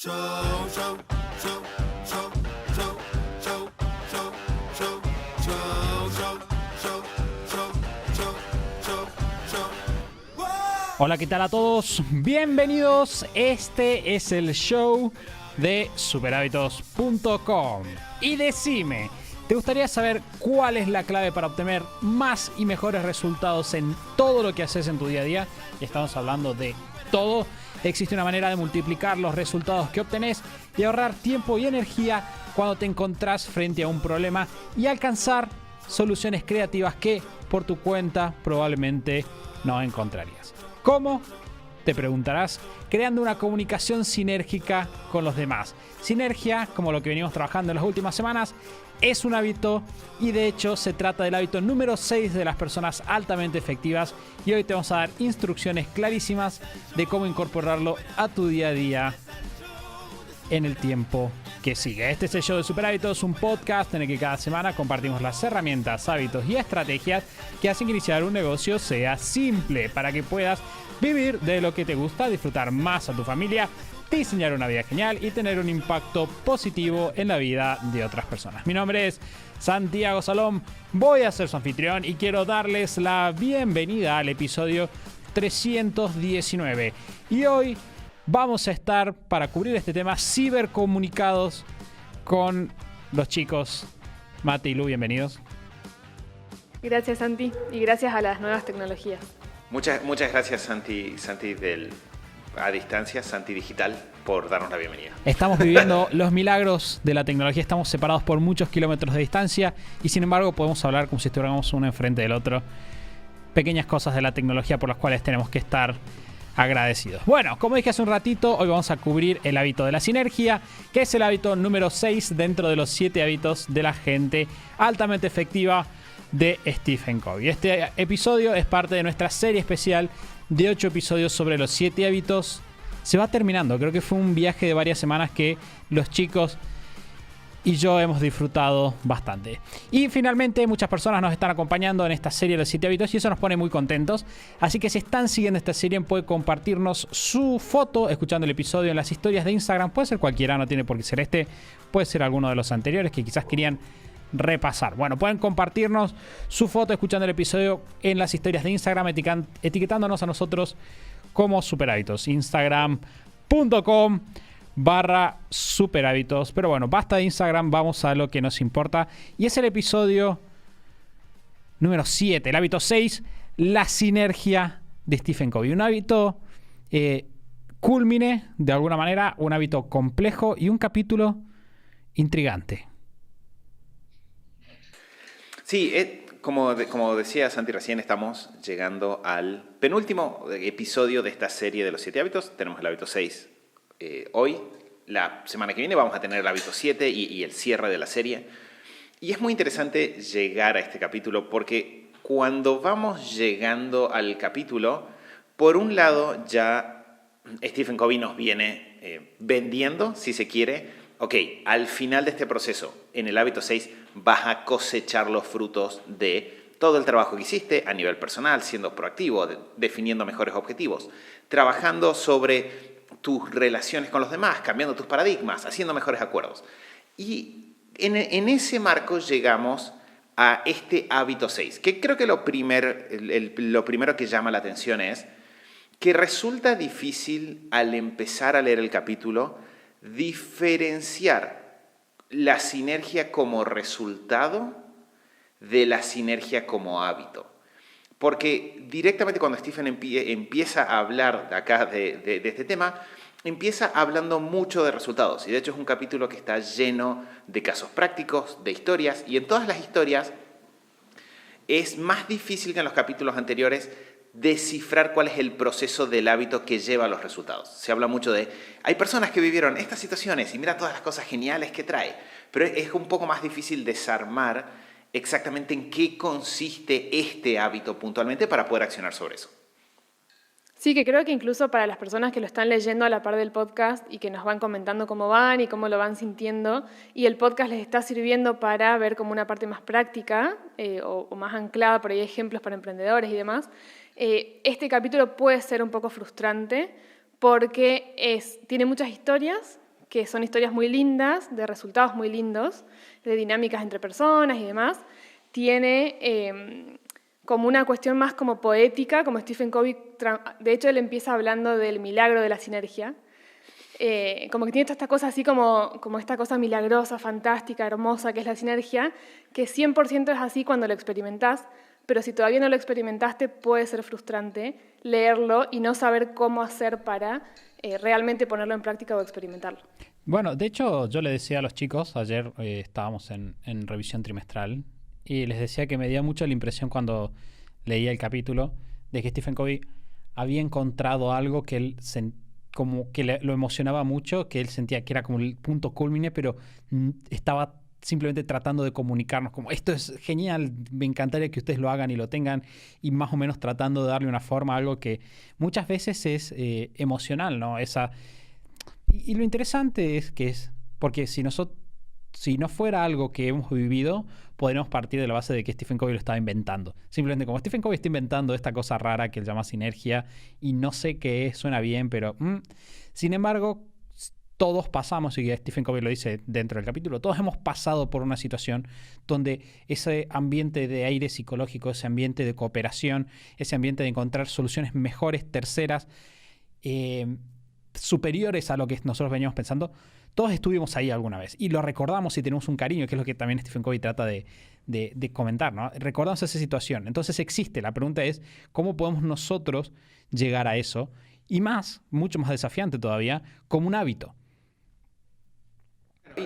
Show, show, show, show, show, show, show, show, show, show, show, show, show, show. Hola, ¿qué tal a todos? Bienvenidos. Este es el show de superhábitos.com. Y decime, ¿te gustaría saber cuál es la clave para obtener más y mejores resultados en todo lo que haces en tu día a día? Estamos hablando de todo. Existe una manera de multiplicar los resultados que obtenés y ahorrar tiempo y energía cuando te encontrás frente a un problema y alcanzar soluciones creativas que por tu cuenta probablemente no encontrarías. ¿Cómo? Te preguntarás, creando una comunicación sinérgica con los demás. Sinergia, como lo que venimos trabajando en las últimas semanas, es un hábito y de hecho se trata del hábito número 6 de las personas altamente efectivas y hoy te vamos a dar instrucciones clarísimas de cómo incorporarlo a tu día a día en el tiempo que sigue. Este es el show de Super Hábitos, un podcast en el que cada semana compartimos las herramientas, hábitos y estrategias que hacen que iniciar un negocio sea simple para que puedas vivir de lo que te gusta, disfrutar más a tu familia, diseñar una vida genial y tener un impacto positivo en la vida de otras personas. Mi nombre es Santiago Salom, voy a ser su anfitrión y quiero darles la bienvenida al episodio 319. Y hoy vamos a estar, para cubrir este tema, cibercomunicados con los chicos Mate y Lu. Bienvenidos. Gracias, Santi, y gracias a las nuevas tecnologías. Muchas gracias, Santi a distancia, Santi Digital, por darnos la bienvenida. Estamos viviendo los milagros de la tecnología, estamos separados por muchos kilómetros de distancia y sin embargo podemos hablar como si estuviéramos uno enfrente del otro. Pequeñas cosas de la tecnología por las cuales tenemos que estar agradecidos. Bueno, como dije hace un ratito, hoy vamos a cubrir el hábito de la sinergia, que es el hábito número 6 dentro de los 7 hábitos de la gente altamente efectiva de Stephen Covey. Este episodio es parte de nuestra serie especial de 8 episodios sobre los 7 hábitos. Se va terminando, creo que fue un viaje de varias semanas que los chicos y yo hemos disfrutado bastante. Y finalmente muchas personas nos están acompañando en esta serie de los 7 hábitos y eso nos pone muy contentos. Así que si están siguiendo esta serie pueden compartirnos su foto escuchando el episodio en las historias de Instagram. Puede ser cualquiera, no tiene por qué ser este. Puede ser alguno de los anteriores que quizás querían repasar. Bueno, pueden compartirnos su foto escuchando el episodio en las historias de Instagram etiquetándonos a nosotros como Superhábitos. Instagram.com/superhábitos. Pero bueno, basta de Instagram, vamos a lo que nos importa y es el episodio número 7, el hábito 6, la sinergia de Stephen Covey. Un hábito cúlmine, de alguna manera, un hábito complejo y un capítulo intrigante. Sí, como decía Santi recién, estamos llegando al penúltimo episodio de esta serie de los 7 hábitos. Tenemos el hábito 6 hoy. La semana que viene vamos a tener el hábito 7 y el cierre de la serie. Y es muy interesante llegar a este capítulo porque cuando vamos llegando al capítulo, por un lado ya Stephen Covey nos viene vendiendo, si se quiere, ok, al final de este proceso, en el hábito 6, vas a cosechar los frutos de todo el trabajo que hiciste a nivel personal, siendo proactivo, definiendo mejores objetivos, trabajando sobre tus relaciones con los demás, cambiando tus paradigmas, haciendo mejores acuerdos. Y en ese marco llegamos a este hábito 6, que creo que lo primero que llama la atención es que resulta difícil al empezar a leer el capítulo diferenciar la sinergia como resultado de la sinergia como hábito. Porque directamente cuando Stephen empieza a hablar acá de este tema, empieza hablando mucho de resultados. Y de hecho es un capítulo que está lleno de casos prácticos, de historias. Y en todas las historias es más difícil que en los capítulos anteriores descifrar cuál es el proceso del hábito que lleva a los resultados. Se habla mucho de, hay personas que vivieron estas situaciones y mira todas las cosas geniales que trae, pero es un poco más difícil desarmar exactamente en qué consiste este hábito puntualmente para poder accionar sobre eso. Sí, que creo que incluso para las personas que lo están leyendo a la par del podcast y que nos van comentando cómo van y cómo lo van sintiendo, y el podcast les está sirviendo para ver como una parte más práctica o más anclada, por ahí ejemplos para emprendedores y demás, este capítulo puede ser un poco frustrante porque tiene muchas historias, que son historias muy lindas, de resultados muy lindos, de dinámicas entre personas y demás. Tiene como una cuestión más como poética, como Stephen Covey. De hecho, él empieza hablando del milagro de la sinergia. Como que tiene toda esta cosa así como esta cosa milagrosa, fantástica, hermosa, que es la sinergia, que 100% es así cuando lo experimentás, pero si todavía no lo experimentaste, puede ser frustrante leerlo y no saber cómo hacer para realmente ponerlo en práctica o experimentarlo. Bueno, de hecho, yo le decía a los chicos, ayer estábamos en revisión trimestral, y les decía que me dio mucho la impresión cuando leía el capítulo de que Stephen Covey había encontrado algo que él como que lo emocionaba mucho, que él sentía que era como el punto culmine, pero estaba simplemente tratando de comunicarnos como esto es genial, me encantaría que ustedes lo hagan y lo tengan, y más o menos tratando de darle una forma a algo que muchas veces es emocional, ¿no? Y lo interesante es que porque si no fuera algo que hemos vivido, podríamos partir de la base de que Stephen Covey lo estaba inventando. Simplemente como Stephen Covey está inventando esta cosa rara que él llama sinergia y no sé qué es, suena bien, pero... Sin embargo, todos pasamos, y Stephen Covey lo dice dentro del capítulo, todos hemos pasado por una situación donde ese ambiente de aire psicológico, ese ambiente de cooperación, ese ambiente de encontrar soluciones mejores, terceras, superiores a lo que nosotros veníamos pensando, todos estuvimos ahí alguna vez y lo recordamos y tenemos un cariño, que es lo que también Stephen Covey trata de comentar, ¿no? Recordamos esa situación. Entonces existe. La pregunta es, ¿cómo podemos nosotros llegar a eso? Y mucho más desafiante todavía, como un hábito.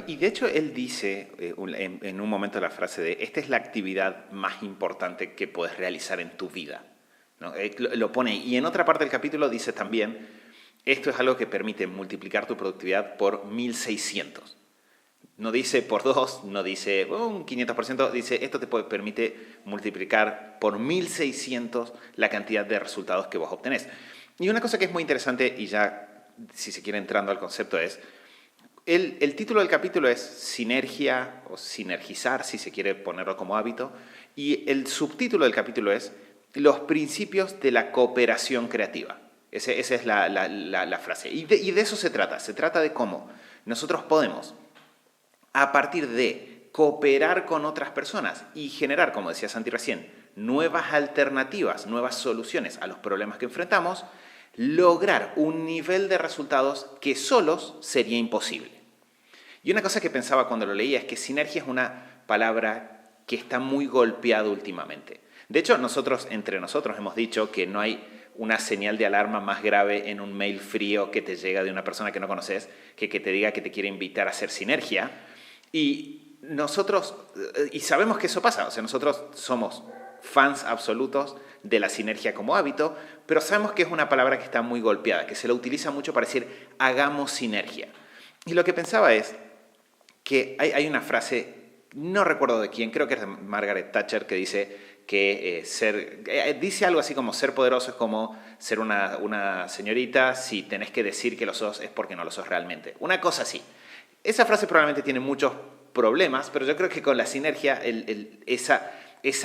Y de hecho él dice en un momento la frase de esta es la actividad más importante que puedes realizar en tu vida, ¿no? Lo pone ahí. Y en otra parte del capítulo dice también esto es algo que permite multiplicar tu productividad por 1600. No dice por 2, no dice un 500%, dice esto te permite multiplicar por 1600 la cantidad de resultados que vos obtenés. Y una cosa que es muy interesante, y ya si se quiere entrando al concepto, es el título del capítulo es Sinergia o Sinergizar, si se quiere ponerlo como hábito, y el subtítulo del capítulo es Los principios de la cooperación creativa. Esa es la frase. Y de eso se trata. Se trata de cómo nosotros podemos, a partir de cooperar con otras personas y generar, como decía Santi recién, nuevas alternativas, nuevas soluciones a los problemas que enfrentamos, lograr un nivel de resultados que solos sería imposible. Y una cosa que pensaba cuando lo leía es que sinergia es una palabra que está muy golpeada últimamente. De hecho, entre nosotros hemos dicho que no hay una señal de alarma más grave en un mail frío que te llega de una persona que no conoces que te diga que te quiere invitar a hacer sinergia. Y sabemos que eso pasa. O sea, nosotros somos fans absolutos de la sinergia como hábito, pero sabemos que es una palabra que está muy golpeada, que se la utiliza mucho para decir hagamos sinergia. Y lo que pensaba es que hay una frase, no recuerdo de quién, creo que es de Margaret Thatcher, que dice que dice algo así como ser poderoso es como ser una señorita, si tenés que decir que lo sos es porque no lo sos realmente. Una cosa así. Esa frase probablemente tiene muchos problemas, pero yo creo que con la sinergia esa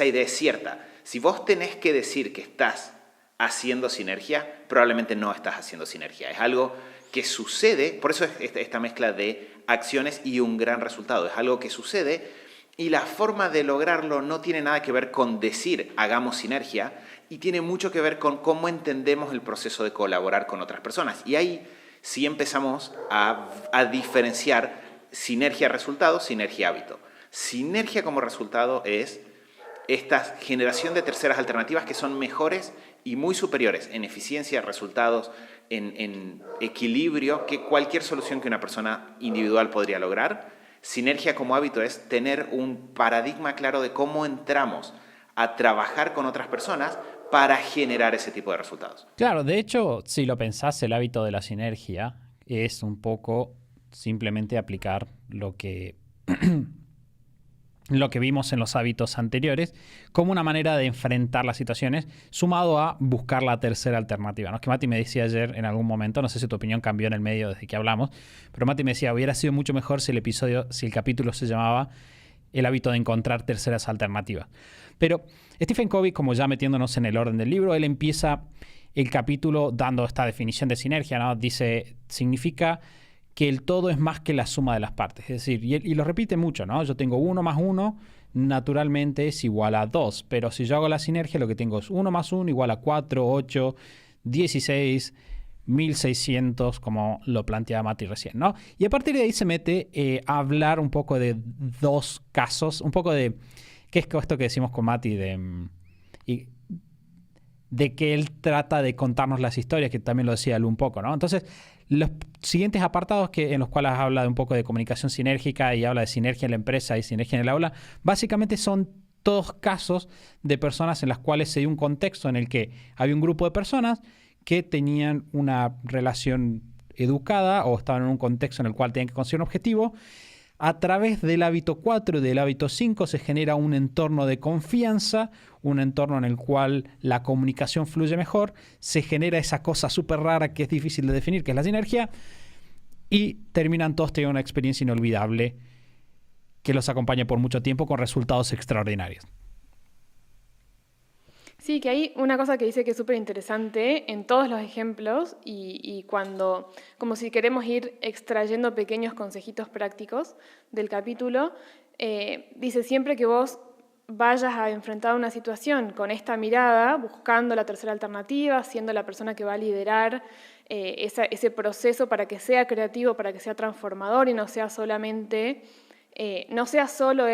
idea es cierta. Si vos tenés que decir que estás haciendo sinergia, probablemente no estás haciendo sinergia. Es algo que sucede, por eso es esta mezcla de acciones y un gran resultado. Es algo que sucede y la forma de lograrlo no tiene nada que ver con decir hagamos sinergia y tiene mucho que ver con cómo entendemos el proceso de colaborar con otras personas. Y ahí sí empezamos a diferenciar sinergia-resultado, sinergia-hábito. Sinergia como resultado es esta generación de terceras alternativas que son mejores y muy superiores en eficiencia, resultados, en equilibrio que cualquier solución que una persona individual podría lograr. Sinergia como hábito es tener un paradigma claro de cómo entramos a trabajar con otras personas para generar ese tipo de resultados. Claro, de hecho, si lo pensás, el hábito de la sinergia es un poco simplemente aplicar lo que vimos en los hábitos anteriores como una manera de enfrentar las situaciones, sumado a buscar la tercera alternativa, ¿no? Es que Mati me decía ayer en algún momento, no sé si tu opinión cambió en el medio desde que hablamos, pero Mati me decía, hubiera sido mucho mejor si el capítulo se llamaba El hábito de encontrar terceras alternativas. Pero Stephen Covey, como ya metiéndonos en el orden del libro, él empieza el capítulo dando esta definición de sinergia, ¿no? Dice, significa que el todo es más que la suma de las partes. Es decir, y lo repite mucho, ¿no? Yo tengo 1 más 1, naturalmente es igual a 2. Pero si yo hago la sinergia, lo que tengo es 1 más 1 igual a 4, 8, 16, 1600, como lo planteaba Mati recién, ¿no? Y a partir de ahí se mete a hablar un poco de 2 casos, un poco de... ¿Qué es esto que decimos con Mati? De que él trata de contarnos las historias, que también lo decía Lu un poco, ¿no? Entonces, los siguientes apartados en los cuales habla de un poco de comunicación sinérgica y habla de sinergia en la empresa y sinergia en el aula, básicamente son todos casos de personas en las cuales se dio un contexto en el que había un grupo de personas que tenían una relación educada o estaban en un contexto en el cual tenían que conseguir un objetivo. A través del hábito 4 y del hábito 5 se genera un entorno de confianza, un entorno en el cual la comunicación fluye mejor, se genera esa cosa súper rara que es difícil de definir, que es la sinergia, y terminan todos teniendo una experiencia inolvidable que los acompaña por mucho tiempo con resultados extraordinarios. Sí, que hay una cosa que dice que es súper interesante en todos los ejemplos y cuando, como si queremos ir extrayendo pequeños consejitos prácticos del capítulo, dice siempre que vos vayas a enfrentar una situación con esta mirada, buscando la tercera alternativa, siendo la persona que va a liderar ese proceso para que sea creativo, para que sea transformador y no sea solamente... no sea solo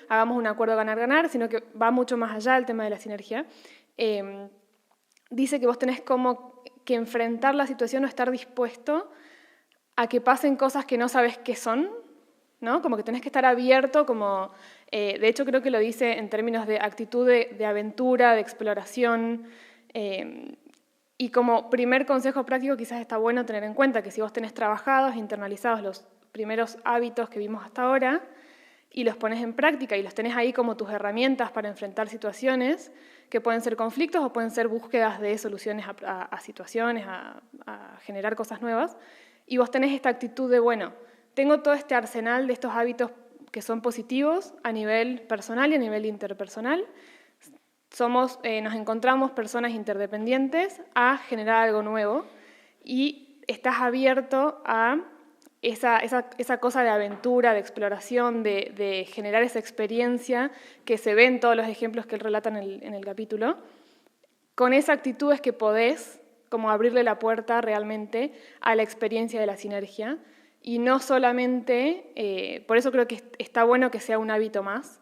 hagamos un acuerdo ganar-ganar, sino que va mucho más allá el tema de la sinergia. Dice que vos tenés como que enfrentar la situación o estar dispuesto a que pasen cosas que no sabes qué son, ¿no? Como que tenés que estar abierto, como, de hecho creo que lo dice en términos de actitud de aventura, de exploración, y como primer consejo práctico quizás está bueno tener en cuenta que si vos tenés trabajados, internalizados los primeros hábitos que vimos hasta ahora y los pones en práctica y los tenés ahí como tus herramientas para enfrentar situaciones que pueden ser conflictos o pueden ser búsquedas de soluciones a situaciones, a generar cosas nuevas, y vos tenés esta actitud de, bueno, tengo todo este arsenal de estos hábitos que son positivos a nivel personal y a nivel interpersonal. Nos encontramos personas interdependientes a generar algo nuevo y estás abierto a esa cosa de aventura, de exploración, de generar esa experiencia que se ve en todos los ejemplos que él relata en el capítulo. Con esa actitud es que podés como abrirle la puerta realmente a la experiencia de la sinergia y no solamente, por eso creo que está bueno que sea un hábito más,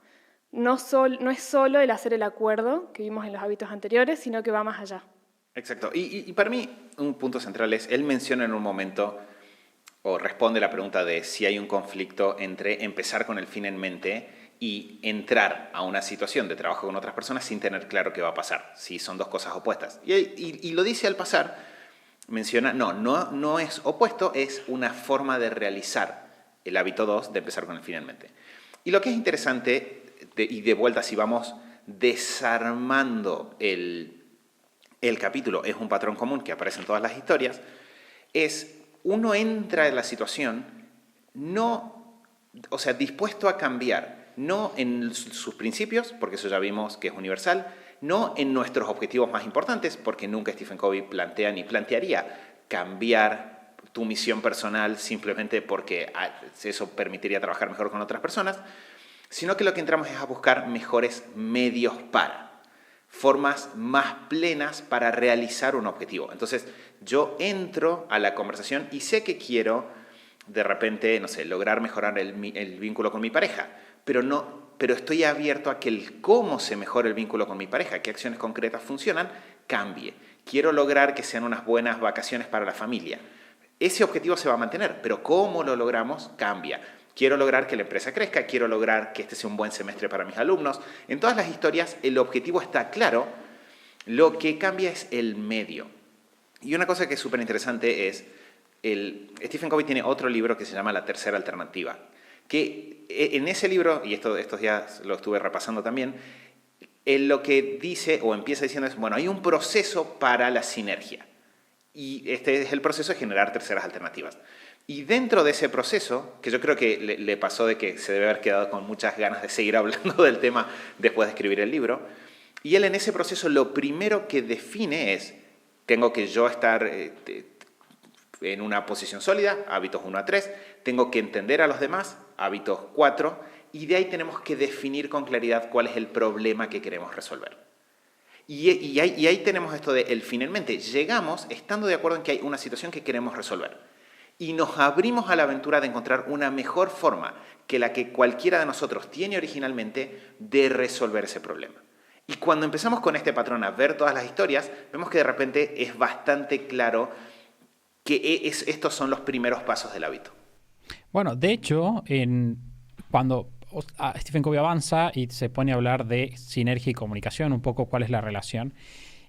no es solo el hacer el acuerdo que vimos en los hábitos anteriores, sino que va más allá. Exacto. Y para mí un punto central es, él menciona en un momento, o responde la pregunta de si hay un conflicto entre empezar con el fin en mente y entrar a una situación de trabajo con otras personas sin tener claro qué va a pasar, si son dos cosas opuestas. Y lo dice al pasar, menciona, no es opuesto, es una forma de realizar el hábito 2 de empezar con el fin en mente. Y lo que es interesante, y de vuelta si vamos desarmando el capítulo, es un patrón común que aparece en todas las historias, es uno entra en la situación dispuesto a cambiar, no en sus principios, porque eso ya vimos que es universal, no en nuestros objetivos más importantes, porque nunca Stephen Covey plantea ni plantearía cambiar tu misión personal simplemente porque eso permitiría trabajar mejor con otras personas, sino que lo que entramos es a buscar mejores medios formas más plenas para realizar un objetivo. Entonces, yo entro a la conversación y sé que quiero, de repente, lograr mejorar el vínculo con mi pareja, pero estoy abierto a que el cómo se mejore el vínculo con mi pareja, qué acciones concretas funcionan, cambie. Quiero lograr que sean unas buenas vacaciones para la familia. Ese objetivo se va a mantener, pero cómo lo logramos cambia. Quiero lograr que la empresa crezca, quiero lograr que este sea un buen semestre para mis alumnos. En todas las historias el objetivo está claro, lo que cambia es el medio. Y una cosa que es súper interesante es, Stephen Covey tiene otro libro que se llama La tercera alternativa, que en ese libro, y estos días lo estuve repasando también, él lo que dice o empieza diciendo es, bueno, hay un proceso para la sinergia. Y este es el proceso de generar terceras alternativas. Y dentro de ese proceso, que yo creo que le pasó de que se debe haber quedado con muchas ganas de seguir hablando del tema después de escribir el libro, y él en ese proceso lo primero que define es, tengo que yo estar en una posición sólida, hábitos 1 a 3. Tengo que entender a los demás, hábitos 4. Y de ahí tenemos que definir con claridad cuál es el problema que queremos resolver. Y ahí tenemos esto de el fin en mente. Llegamos estando de acuerdo en que hay una situación que queremos resolver. Y nos abrimos a la aventura de encontrar una mejor forma que la que cualquiera de nosotros tiene originalmente de resolver ese problema. Y cuando empezamos con este patrón a ver todas las historias, vemos que de repente es bastante claro que estos son los primeros pasos del hábito. Bueno, de hecho, cuando Stephen Covey avanza y se pone a hablar de sinergia y comunicación, un poco cuál es la relación,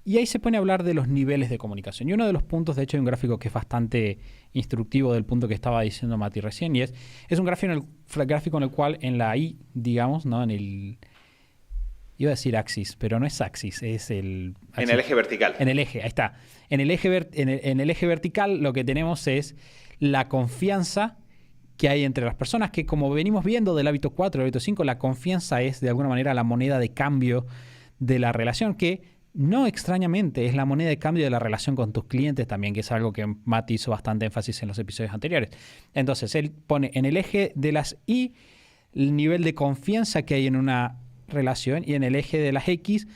y ahí se pone a hablar de los niveles de comunicación. Y uno de los puntos, de hecho, hay un gráfico que es bastante instructivo del punto que estaba diciendo Mati recién, y es un gráfico en el cual en la Y, digamos, ¿no? Iba a decir axis, pero no es axis, es el... En el eje vertical. En el eje, ahí está. En el eje vertical lo que tenemos es la confianza que hay entre las personas, que como venimos viendo del hábito 4, del hábito 5, la confianza es de alguna manera la moneda de cambio de la relación, que no extrañamente es la moneda de cambio de la relación con tus clientes también, que es algo que Matt hizo bastante énfasis en los episodios anteriores. Entonces, él pone en el eje de las Y el nivel de confianza que hay en una relación y en el eje de las X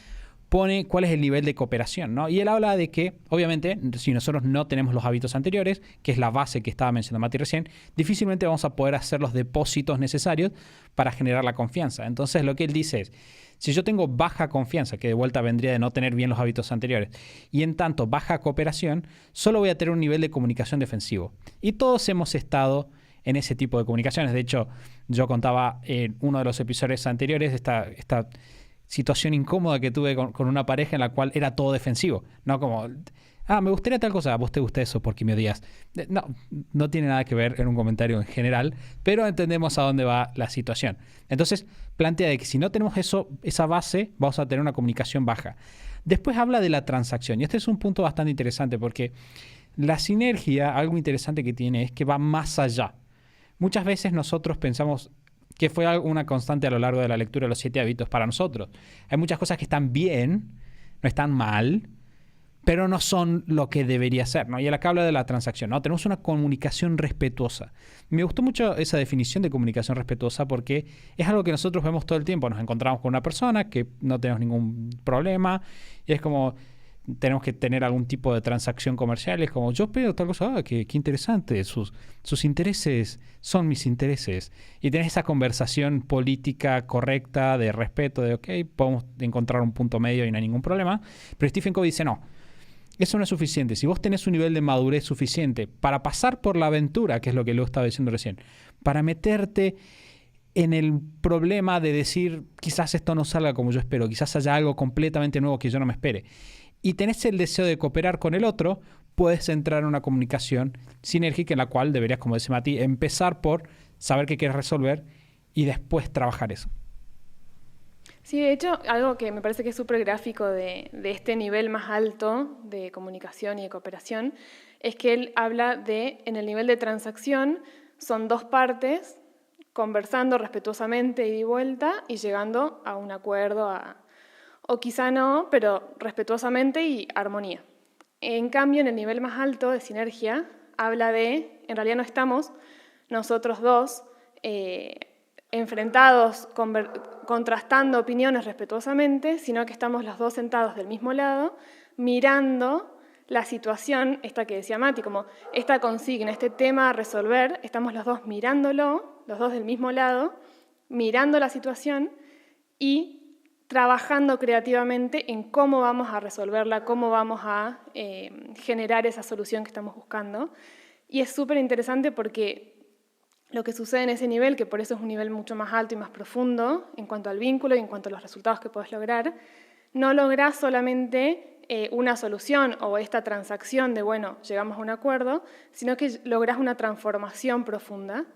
pone cuál es el nivel de cooperación, ¿no? Y él habla de que, obviamente, si nosotros no tenemos los hábitos anteriores, que es la base que estaba mencionando Mati recién, difícilmente vamos a poder hacer los depósitos necesarios para generar la confianza. Entonces, lo que él dice es, si yo tengo baja confianza, que de vuelta vendría de no tener bien los hábitos anteriores, y en tanto baja cooperación, solo voy a tener un nivel de comunicación defensivo. Y todos hemos estado en ese tipo de comunicaciones. De hecho, yo contaba en uno de los episodios anteriores esta situación incómoda que tuve con una pareja en la cual era todo defensivo, no como, me gustaría tal cosa, a vos te gusta eso porque me odias. No tiene nada que ver en un comentario en general, pero entendemos a dónde va la situación. Entonces, plantea de que si no tenemos esa base, vamos a tener una comunicación baja. Después habla de la transacción, y este es un punto bastante interesante porque la sinergia, algo interesante que tiene es que va más allá. Muchas veces nosotros pensamos que fue una constante a lo largo de la lectura de los 7 hábitos para nosotros. Hay muchas cosas que están bien, no están mal, pero no son lo que debería ser, ¿no? Y él acá habla de la transacción, ¿no? Tenemos una comunicación respetuosa. Me gustó mucho esa definición de comunicación respetuosa porque es algo que nosotros vemos todo el tiempo. Nos encontramos con una persona que no tenemos ningún problema y es como... tenemos que tener algún tipo de transacción comercial. Es como, yo pido tal cosa, qué interesante, sus intereses son mis intereses. Y tenés esa conversación política correcta, de respeto, de ok, podemos encontrar un punto medio y no hay ningún problema. Pero Stephen Covey dice, no, eso no es suficiente. Si vos tenés un nivel de madurez suficiente para pasar por la aventura, que es lo que Leo estaba diciendo recién, para meterte en el problema de decir, quizás esto no salga como yo espero, quizás haya algo completamente nuevo que yo no me espere, y tenés el deseo de cooperar con el otro, puedes entrar en una comunicación sinérgica en la cual deberías, como dice Mati, empezar por saber qué quieres resolver y después trabajar eso. Sí, de hecho, algo que me parece que es súper gráfico de este nivel más alto de comunicación y de cooperación es que él habla de, en el nivel de transacción, son dos partes conversando respetuosamente ida y vuelta y llegando a un acuerdo, o quizá no, pero respetuosamente y armonía. En cambio, en el nivel más alto de sinergia, habla de, en realidad no estamos nosotros dos enfrentados, contrastando opiniones respetuosamente, sino que estamos los dos sentados del mismo lado, mirando la situación, esta que decía Mati, como esta consigna, este tema a resolver, estamos los dos mirándolo, los dos del mismo lado, mirando la situación y trabajando creativamente en cómo vamos a resolverla, cómo vamos a generar esa solución que estamos buscando. Y es súper interesante porque lo que sucede en ese nivel, que por eso es un nivel mucho más alto y más profundo en cuanto al vínculo y en cuanto a los resultados que puedes lograr, no lográs solamente una solución o esta transacción de, bueno, llegamos a un acuerdo, sino que lográs una transformación profunda,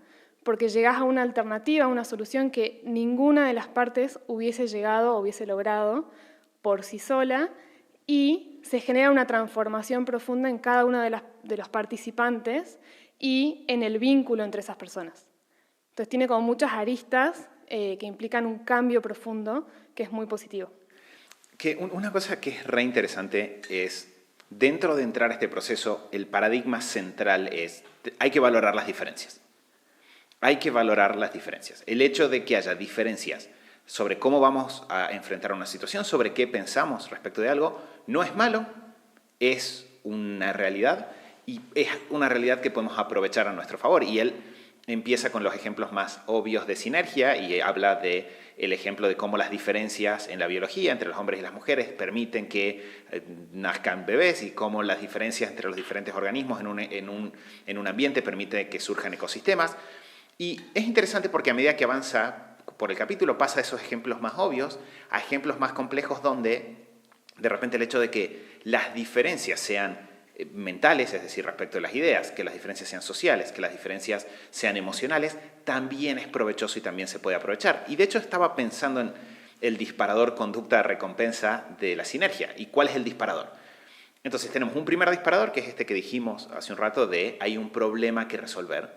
porque llegás a una alternativa, a una solución que ninguna de las partes hubiese llegado o hubiese logrado por sí sola, y se genera una transformación profunda en cada uno de los participantes y en el vínculo entre esas personas. Entonces tiene como muchas aristas que implican un cambio profundo que es muy positivo. Que una cosa que es re interesante es Dentro de entrar a este proceso, el paradigma central es, hay que valorar las diferencias. Hay que valorar las diferencias. El hecho de que haya diferencias sobre cómo vamos a enfrentar una situación, sobre qué pensamos respecto de algo, no es malo, es una realidad y es una realidad que podemos aprovechar a nuestro favor. Y él empieza con los ejemplos más obvios de sinergia y habla del ejemplo de cómo las diferencias en la biología entre los hombres y las mujeres permiten que nazcan bebés y cómo las diferencias entre los diferentes organismos en un ambiente permite que surjan ecosistemas. Y es interesante porque a medida que avanza por el capítulo pasa de esos ejemplos más obvios a ejemplos más complejos donde de repente el hecho de que las diferencias sean mentales, es decir, respecto de las ideas, que las diferencias sean sociales, que las diferencias sean emocionales, también es provechoso y también se puede aprovechar. Y de hecho estaba pensando en el disparador conducta-recompensa de la sinergia. ¿Y cuál es el disparador? Entonces tenemos un primer disparador, que es este que dijimos hace un rato, de hay un problema que resolver.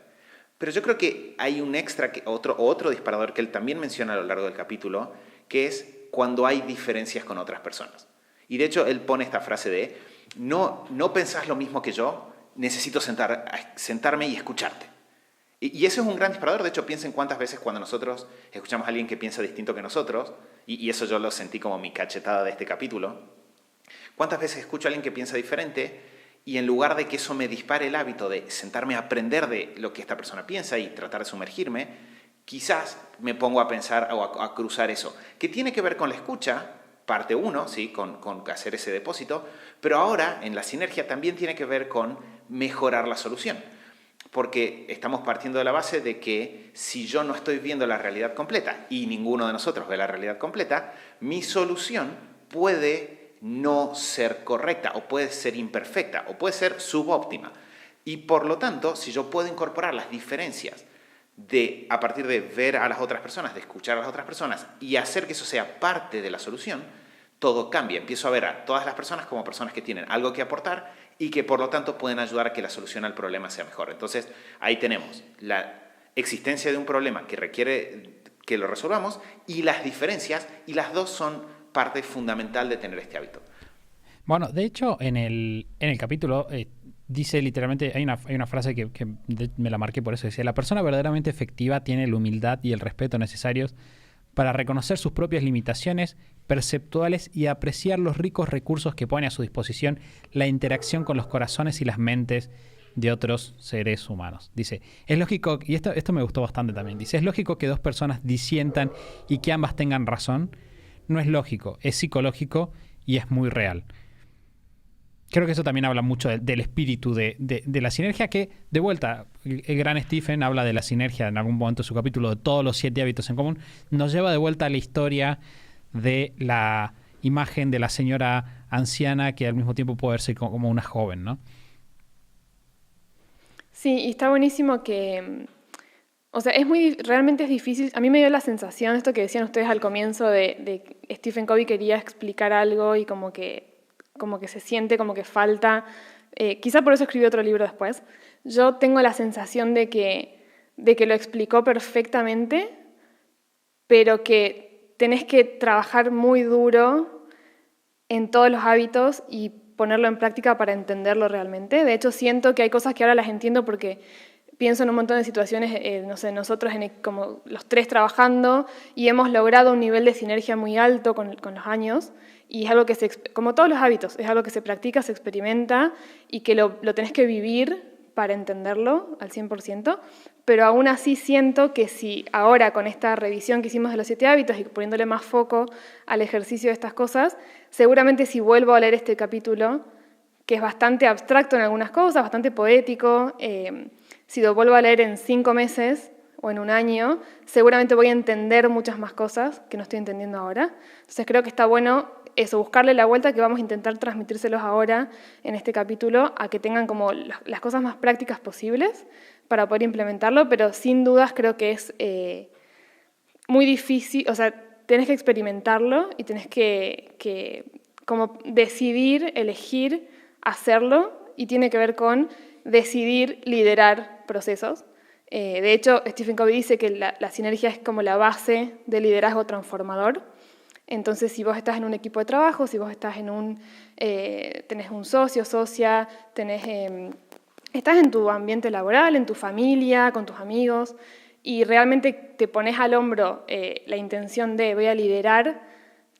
Pero yo creo que hay un extra, otro disparador que él también menciona a lo largo del capítulo, que es cuando hay diferencias con otras personas. Y de hecho él pone esta frase de, no pensás lo mismo que yo, necesito sentarme y escucharte. Y eso es un gran disparador. De hecho, piensen cuántas veces cuando nosotros escuchamos a alguien que piensa distinto que nosotros, y eso yo lo sentí como mi cachetada de este capítulo, cuántas veces escucho a alguien que piensa diferente y en lugar de que eso me dispare el hábito de sentarme a aprender de lo que esta persona piensa y tratar de sumergirme, quizás me pongo a pensar o a cruzar eso, que tiene que ver con la escucha, parte 1, ¿sí? con hacer ese depósito, pero ahora en la sinergia también tiene que ver con mejorar la solución. Porque estamos partiendo de la base de que si yo no estoy viendo la realidad completa y ninguno de nosotros ve la realidad completa, mi solución puede no ser correcta o puede ser imperfecta o puede ser subóptima. Y por lo tanto, si yo puedo incorporar las diferencias a partir de ver a las otras personas, de escuchar a las otras personas y hacer que eso sea parte de la solución, todo cambia. Empiezo a ver a todas las personas como personas que tienen algo que aportar y que por lo tanto pueden ayudar a que la solución al problema sea mejor. Entonces, ahí tenemos la existencia de un problema que requiere que lo resolvamos y las diferencias, y las dos son parte fundamental de tener este hábito. Bueno, de hecho, en el capítulo dice literalmente, hay una frase que me la marqué por eso, decía, la persona verdaderamente efectiva tiene la humildad y el respeto necesarios para reconocer sus propias limitaciones perceptuales y apreciar los ricos recursos que pone a su disposición la interacción con los corazones y las mentes de otros seres humanos. Dice, es lógico, y esto me gustó bastante también, dice, es lógico que dos personas disientan y que ambas tengan razón. No es lógico, es psicológico y es muy real. Creo que eso también habla mucho del espíritu de la sinergia, que, de vuelta, el gran Stephen habla de la sinergia en algún momento de su capítulo, de todos los 7 hábitos en común, nos lleva de vuelta a la historia de la imagen de la señora anciana que al mismo tiempo puede verse como una joven, ¿no? Sí, y está buenísimo que... O sea, realmente es difícil. A mí me dio la sensación, esto que decían ustedes al comienzo, de Stephen Covey quería explicar algo y como que se siente como que falta. Quizá por eso escribió otro libro después. Yo tengo la sensación de que lo explicó perfectamente, pero que tenés que trabajar muy duro en todos los hábitos y ponerlo en práctica para entenderlo realmente. De hecho, siento que hay cosas que ahora las entiendo porque pienso en un montón de situaciones, no sé, nosotros como los 3 trabajando y hemos logrado un nivel de sinergia muy alto con los años y es algo que, como todos los hábitos, es algo que se practica, se experimenta y que lo tenés que vivir para entenderlo al 100%, pero aún así siento que si ahora con esta revisión que hicimos de los 7 hábitos y poniéndole más foco al ejercicio de estas cosas, seguramente si vuelvo a leer este capítulo, que es bastante abstracto en algunas cosas, bastante poético, si lo vuelvo a leer en 5 meses o en un año, seguramente voy a entender muchas más cosas que no estoy entendiendo ahora. Entonces creo que está bueno eso, buscarle la vuelta, que vamos a intentar transmitírselos ahora en este capítulo, a que tengan como las cosas más prácticas posibles para poder implementarlo, pero sin dudas creo que es muy difícil, o sea, tenés que experimentarlo y tenés que como decidir, elegir hacerlo, y tiene que ver con decidir liderar procesos. De hecho, Stephen Covey dice que la sinergia es como la base del liderazgo transformador. Entonces, si vos estás en un equipo de trabajo, si vos estás tenés un socio, socia, estás en tu ambiente laboral, en tu familia, con tus amigos, y realmente te pones al hombro la intención de voy a liderar,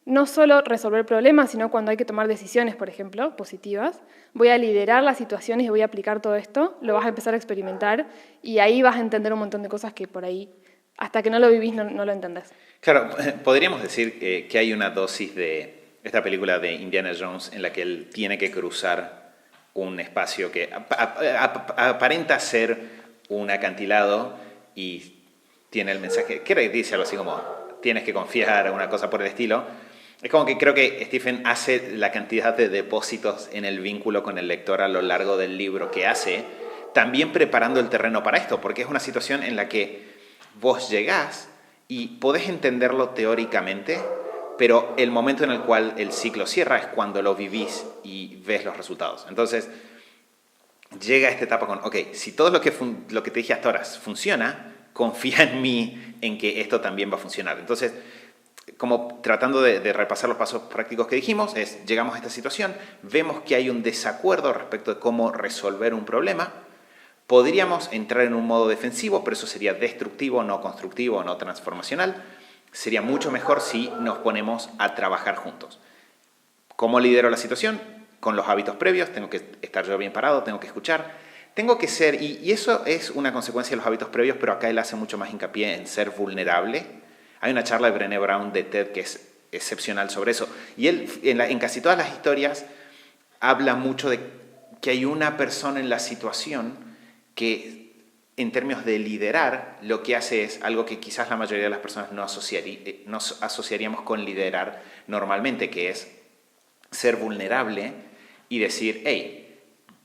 no solo resolver problemas, sino cuando hay que tomar decisiones, por ejemplo, positivas, voy a liderar las situaciones y voy a aplicar todo esto, lo vas a empezar a experimentar y ahí vas a entender un montón de cosas que por ahí, hasta que no lo vivís, no lo entendés. Claro, podríamos decir que hay una dosis de esta película de Indiana Jones en la que él tiene que cruzar un espacio que aparenta ser un acantilado y tiene el mensaje, que dice algo así como tienes que confiar, una cosa por el estilo. Es como que creo que Stephen hace la cantidad de depósitos en el vínculo con el lector a lo largo del libro que hace, también preparando el terreno para esto, porque es una situación en la que vos llegás y podés entenderlo teóricamente, pero el momento en el cual el ciclo cierra es cuando lo vivís y ves los resultados. Entonces, llega a esta etapa con, ok, si todo lo que te dije hasta ahora funciona, confía en mí, en que esto también va a funcionar. Entonces, como tratando de repasar los pasos prácticos que dijimos, llegamos a esta situación, vemos que hay un desacuerdo respecto de cómo resolver un problema. Podríamos entrar en un modo defensivo, pero eso sería destructivo, no constructivo, no transformacional. Sería mucho mejor si nos ponemos a trabajar juntos. ¿Cómo lidero la situación? Con los hábitos previos, tengo que estar yo bien parado, tengo que escuchar, tengo que ser, y eso es una consecuencia de los hábitos previos, pero acá él hace mucho más hincapié en ser vulnerable. Hay una charla de Brené Brown de TED que es excepcional sobre eso, y él en casi todas las historias habla mucho de que hay una persona en la situación que en términos de liderar, lo que hace es algo que quizás la mayoría de las personas no asociaríamos con liderar normalmente, que es ser vulnerable y decir, hey,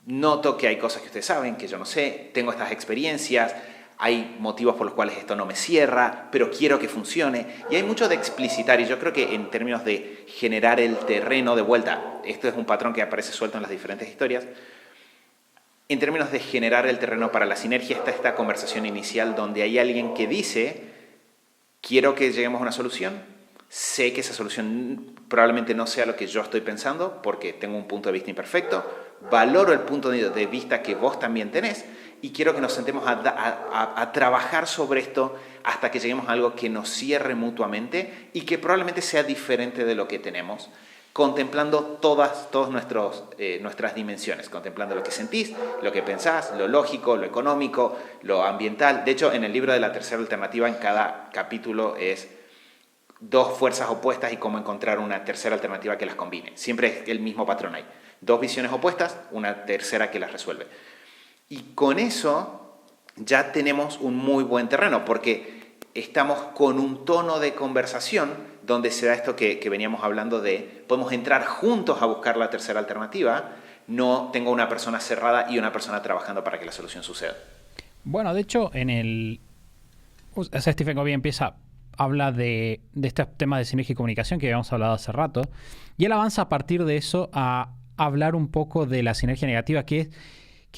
noto que hay cosas que ustedes saben, que yo no sé, tengo estas experiencias, hay motivos por los cuales esto no me cierra, pero quiero que funcione. Y hay mucho de explicitar, y yo creo que en términos de generar el terreno de vuelta, esto es un patrón que aparece suelto en las diferentes historias, en términos de generar el terreno para la sinergia, está esta conversación inicial donde hay alguien que dice, quiero que lleguemos a una solución, sé que esa solución probablemente no sea lo que yo estoy pensando porque tengo un punto de vista imperfecto, valoro el punto de vista que vos también tenés y quiero que nos sentemos a trabajar sobre esto hasta que lleguemos a algo que nos cierre mutuamente y que probablemente sea diferente de lo que tenemos, contemplando todas nuestras dimensiones, contemplando lo que sentís, lo que pensás, lo lógico, lo económico, lo ambiental. De hecho, en el libro de la tercera alternativa, en cada capítulo es dos fuerzas opuestas y cómo encontrar una tercera alternativa que las combine. Siempre es el mismo patrón ahí. Dos visiones opuestas, una tercera que las resuelve. Y con eso ya tenemos un muy buen terreno, porque estamos con un tono de conversación donde se da esto que veníamos hablando de podemos entrar juntos a buscar la tercera alternativa, no tengo una persona cerrada y una persona trabajando para que la solución suceda. Bueno, de hecho, Stephen Covey habla de este tema de sinergia y comunicación que habíamos hablado hace rato, y él avanza a partir de eso a hablar un poco de la sinergia negativa, que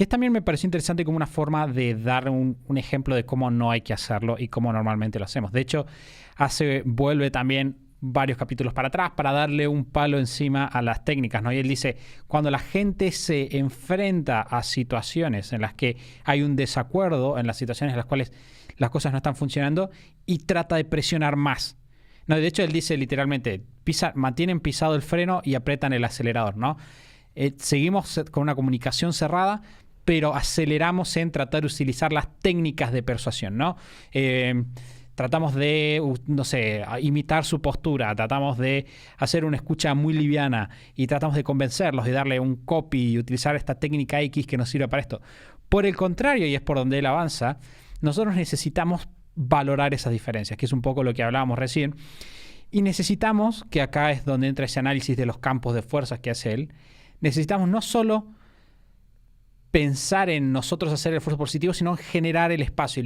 también me pareció interesante como una forma de dar un ejemplo de cómo no hay que hacerlo y cómo normalmente lo hacemos. De hecho, vuelve también varios capítulos para atrás para darle un palo encima a las técnicas, ¿no? Y él dice, cuando la gente se enfrenta a situaciones en las que hay un desacuerdo, en las situaciones en las cuales las cosas no están funcionando, y trata de presionar más. No, de hecho, él dice literalmente, mantienen pisado el freno y apretan el acelerador, ¿no? Seguimos con una comunicación cerrada, pero aceleramos en tratar de utilizar las técnicas de persuasión, ¿no? Tratamos de, no sé, imitar su postura, tratamos de hacer una escucha muy liviana y tratamos de convencerlos y darle un copy y utilizar esta técnica X que nos sirve para esto. Por el contrario, y es por donde él avanza, nosotros necesitamos valorar esas diferencias, que es un poco lo que hablábamos recién, y necesitamos, que acá es donde entra ese análisis de los campos de fuerzas que hace él, necesitamos no solo pensar en nosotros hacer el esfuerzo positivo, sino generar el espacio,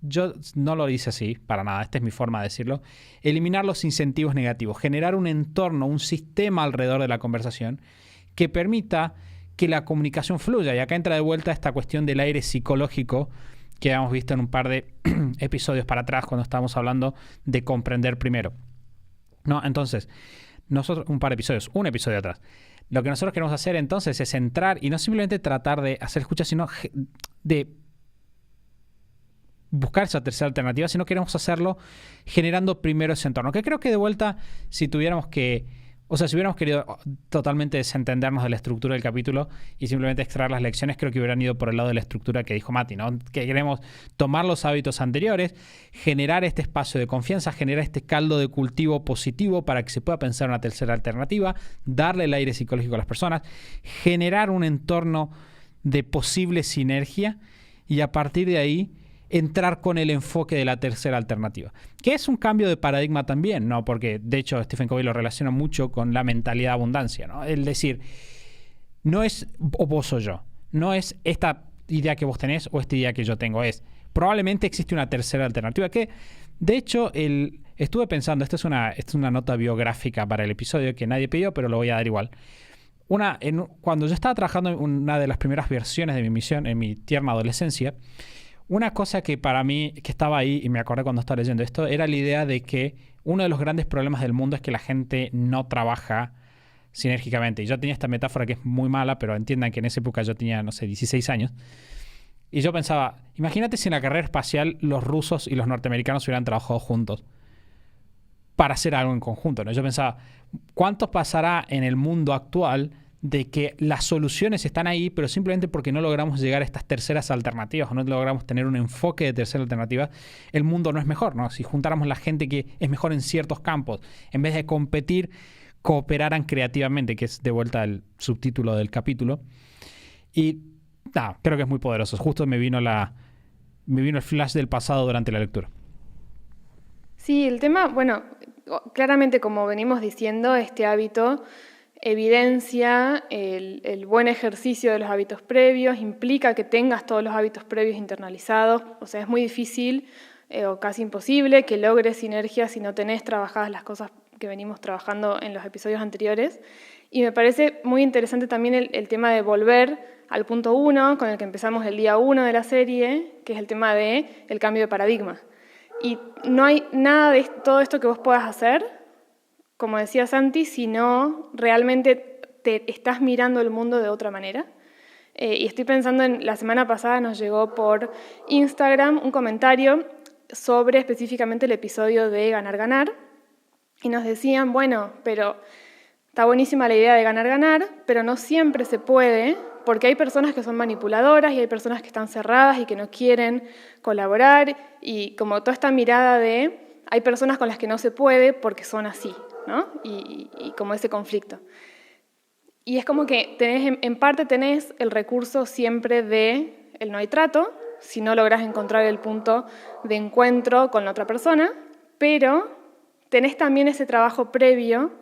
yo no lo hice así, para nada, esta es mi forma de decirlo, eliminar los incentivos negativos, generar un entorno, un sistema alrededor de la conversación que permita que la comunicación fluya. Y acá entra de vuelta esta cuestión del aire psicológico que habíamos visto en un par de episodios para atrás cuando estábamos hablando de comprender primero. ¿no? Entonces, nosotros, un episodio atrás. Lo que nosotros queremos hacer entonces es entrar y no simplemente tratar de hacer escucha, sino de buscar esa tercera alternativa, sino queremos hacerlo generando primero ese entorno. Que creo que de vuelta, si hubiéramos querido totalmente desentendernos de la estructura del capítulo y simplemente extraer las lecciones, creo que hubieran ido por el lado de la estructura que dijo Mati, ¿no? Que queremos tomar los hábitos anteriores, generar este espacio de confianza, generar este caldo de cultivo positivo para que se pueda pensar una tercera alternativa, darle el aire psicológico a las personas, generar un entorno de posible sinergia y a partir de ahí entrar con el enfoque de la tercera alternativa, que es un cambio de paradigma también, ¿no? Porque de hecho Stephen Covey lo relaciona mucho con la mentalidad de abundancia, ¿no? Es decir, no es o vos o yo, no es esta idea que vos tenés o esta idea que yo tengo, es probablemente existe una tercera alternativa que de hecho estuve pensando, esta es una nota biográfica para el episodio que nadie pidió, pero lo voy a dar igual. Cuando yo estaba trabajando en una de las primeras versiones de mi misión en mi tierna adolescencia, una cosa que para mí, que estaba ahí y me acordé cuando estaba leyendo esto, era la idea de que uno de los grandes problemas del mundo es que la gente no trabaja sinérgicamente. Y yo tenía esta metáfora que es muy mala, pero entiendan que en esa época yo tenía, 16 años. Y yo pensaba, imagínate si en la carrera espacial los rusos y los norteamericanos hubieran trabajado juntos para hacer algo en conjunto, ¿no? Yo pensaba, ¿cuánto pasará en el mundo actual de que las soluciones están ahí, pero simplemente porque no logramos llegar a estas terceras alternativas o no logramos tener un enfoque de tercera alternativa, el mundo no es mejor, ¿no? Si juntáramos la gente que es mejor en ciertos campos, en vez de competir, cooperaran creativamente, que es de vuelta el subtítulo del capítulo. Y creo que es muy poderoso. Justo me vino el flash del pasado durante la lectura. Sí, el tema, bueno, claramente como venimos diciendo, este hábito evidencia el buen ejercicio de los hábitos previos, implica que tengas todos los hábitos previos internalizados, o sea, es muy difícil o casi imposible que logres sinergia si no tenés trabajadas las cosas que venimos trabajando en los episodios anteriores. Y me parece muy interesante también el tema de volver al punto 1, con el que empezamos el día 1 de la serie, que es el tema del cambio de paradigma. Y no hay nada de todo esto que vos puedas hacer, como decía Santi, si no realmente te estás mirando el mundo de otra manera. Y estoy pensando en la semana pasada nos llegó por Instagram un comentario sobre específicamente el episodio de Ganar, Ganar. Y nos decían, bueno, pero está buenísima la idea de ganar, ganar, pero no siempre se puede, porque hay personas que son manipuladoras y hay personas que están cerradas y que no quieren colaborar. Y como toda esta mirada de hay personas con las que no se puede porque son así, ¿no? Y como ese conflicto. Y es como que en parte tenés el recurso siempre de el no hay trato, si no lográs encontrar el punto de encuentro con la otra persona, pero tenés también ese trabajo previo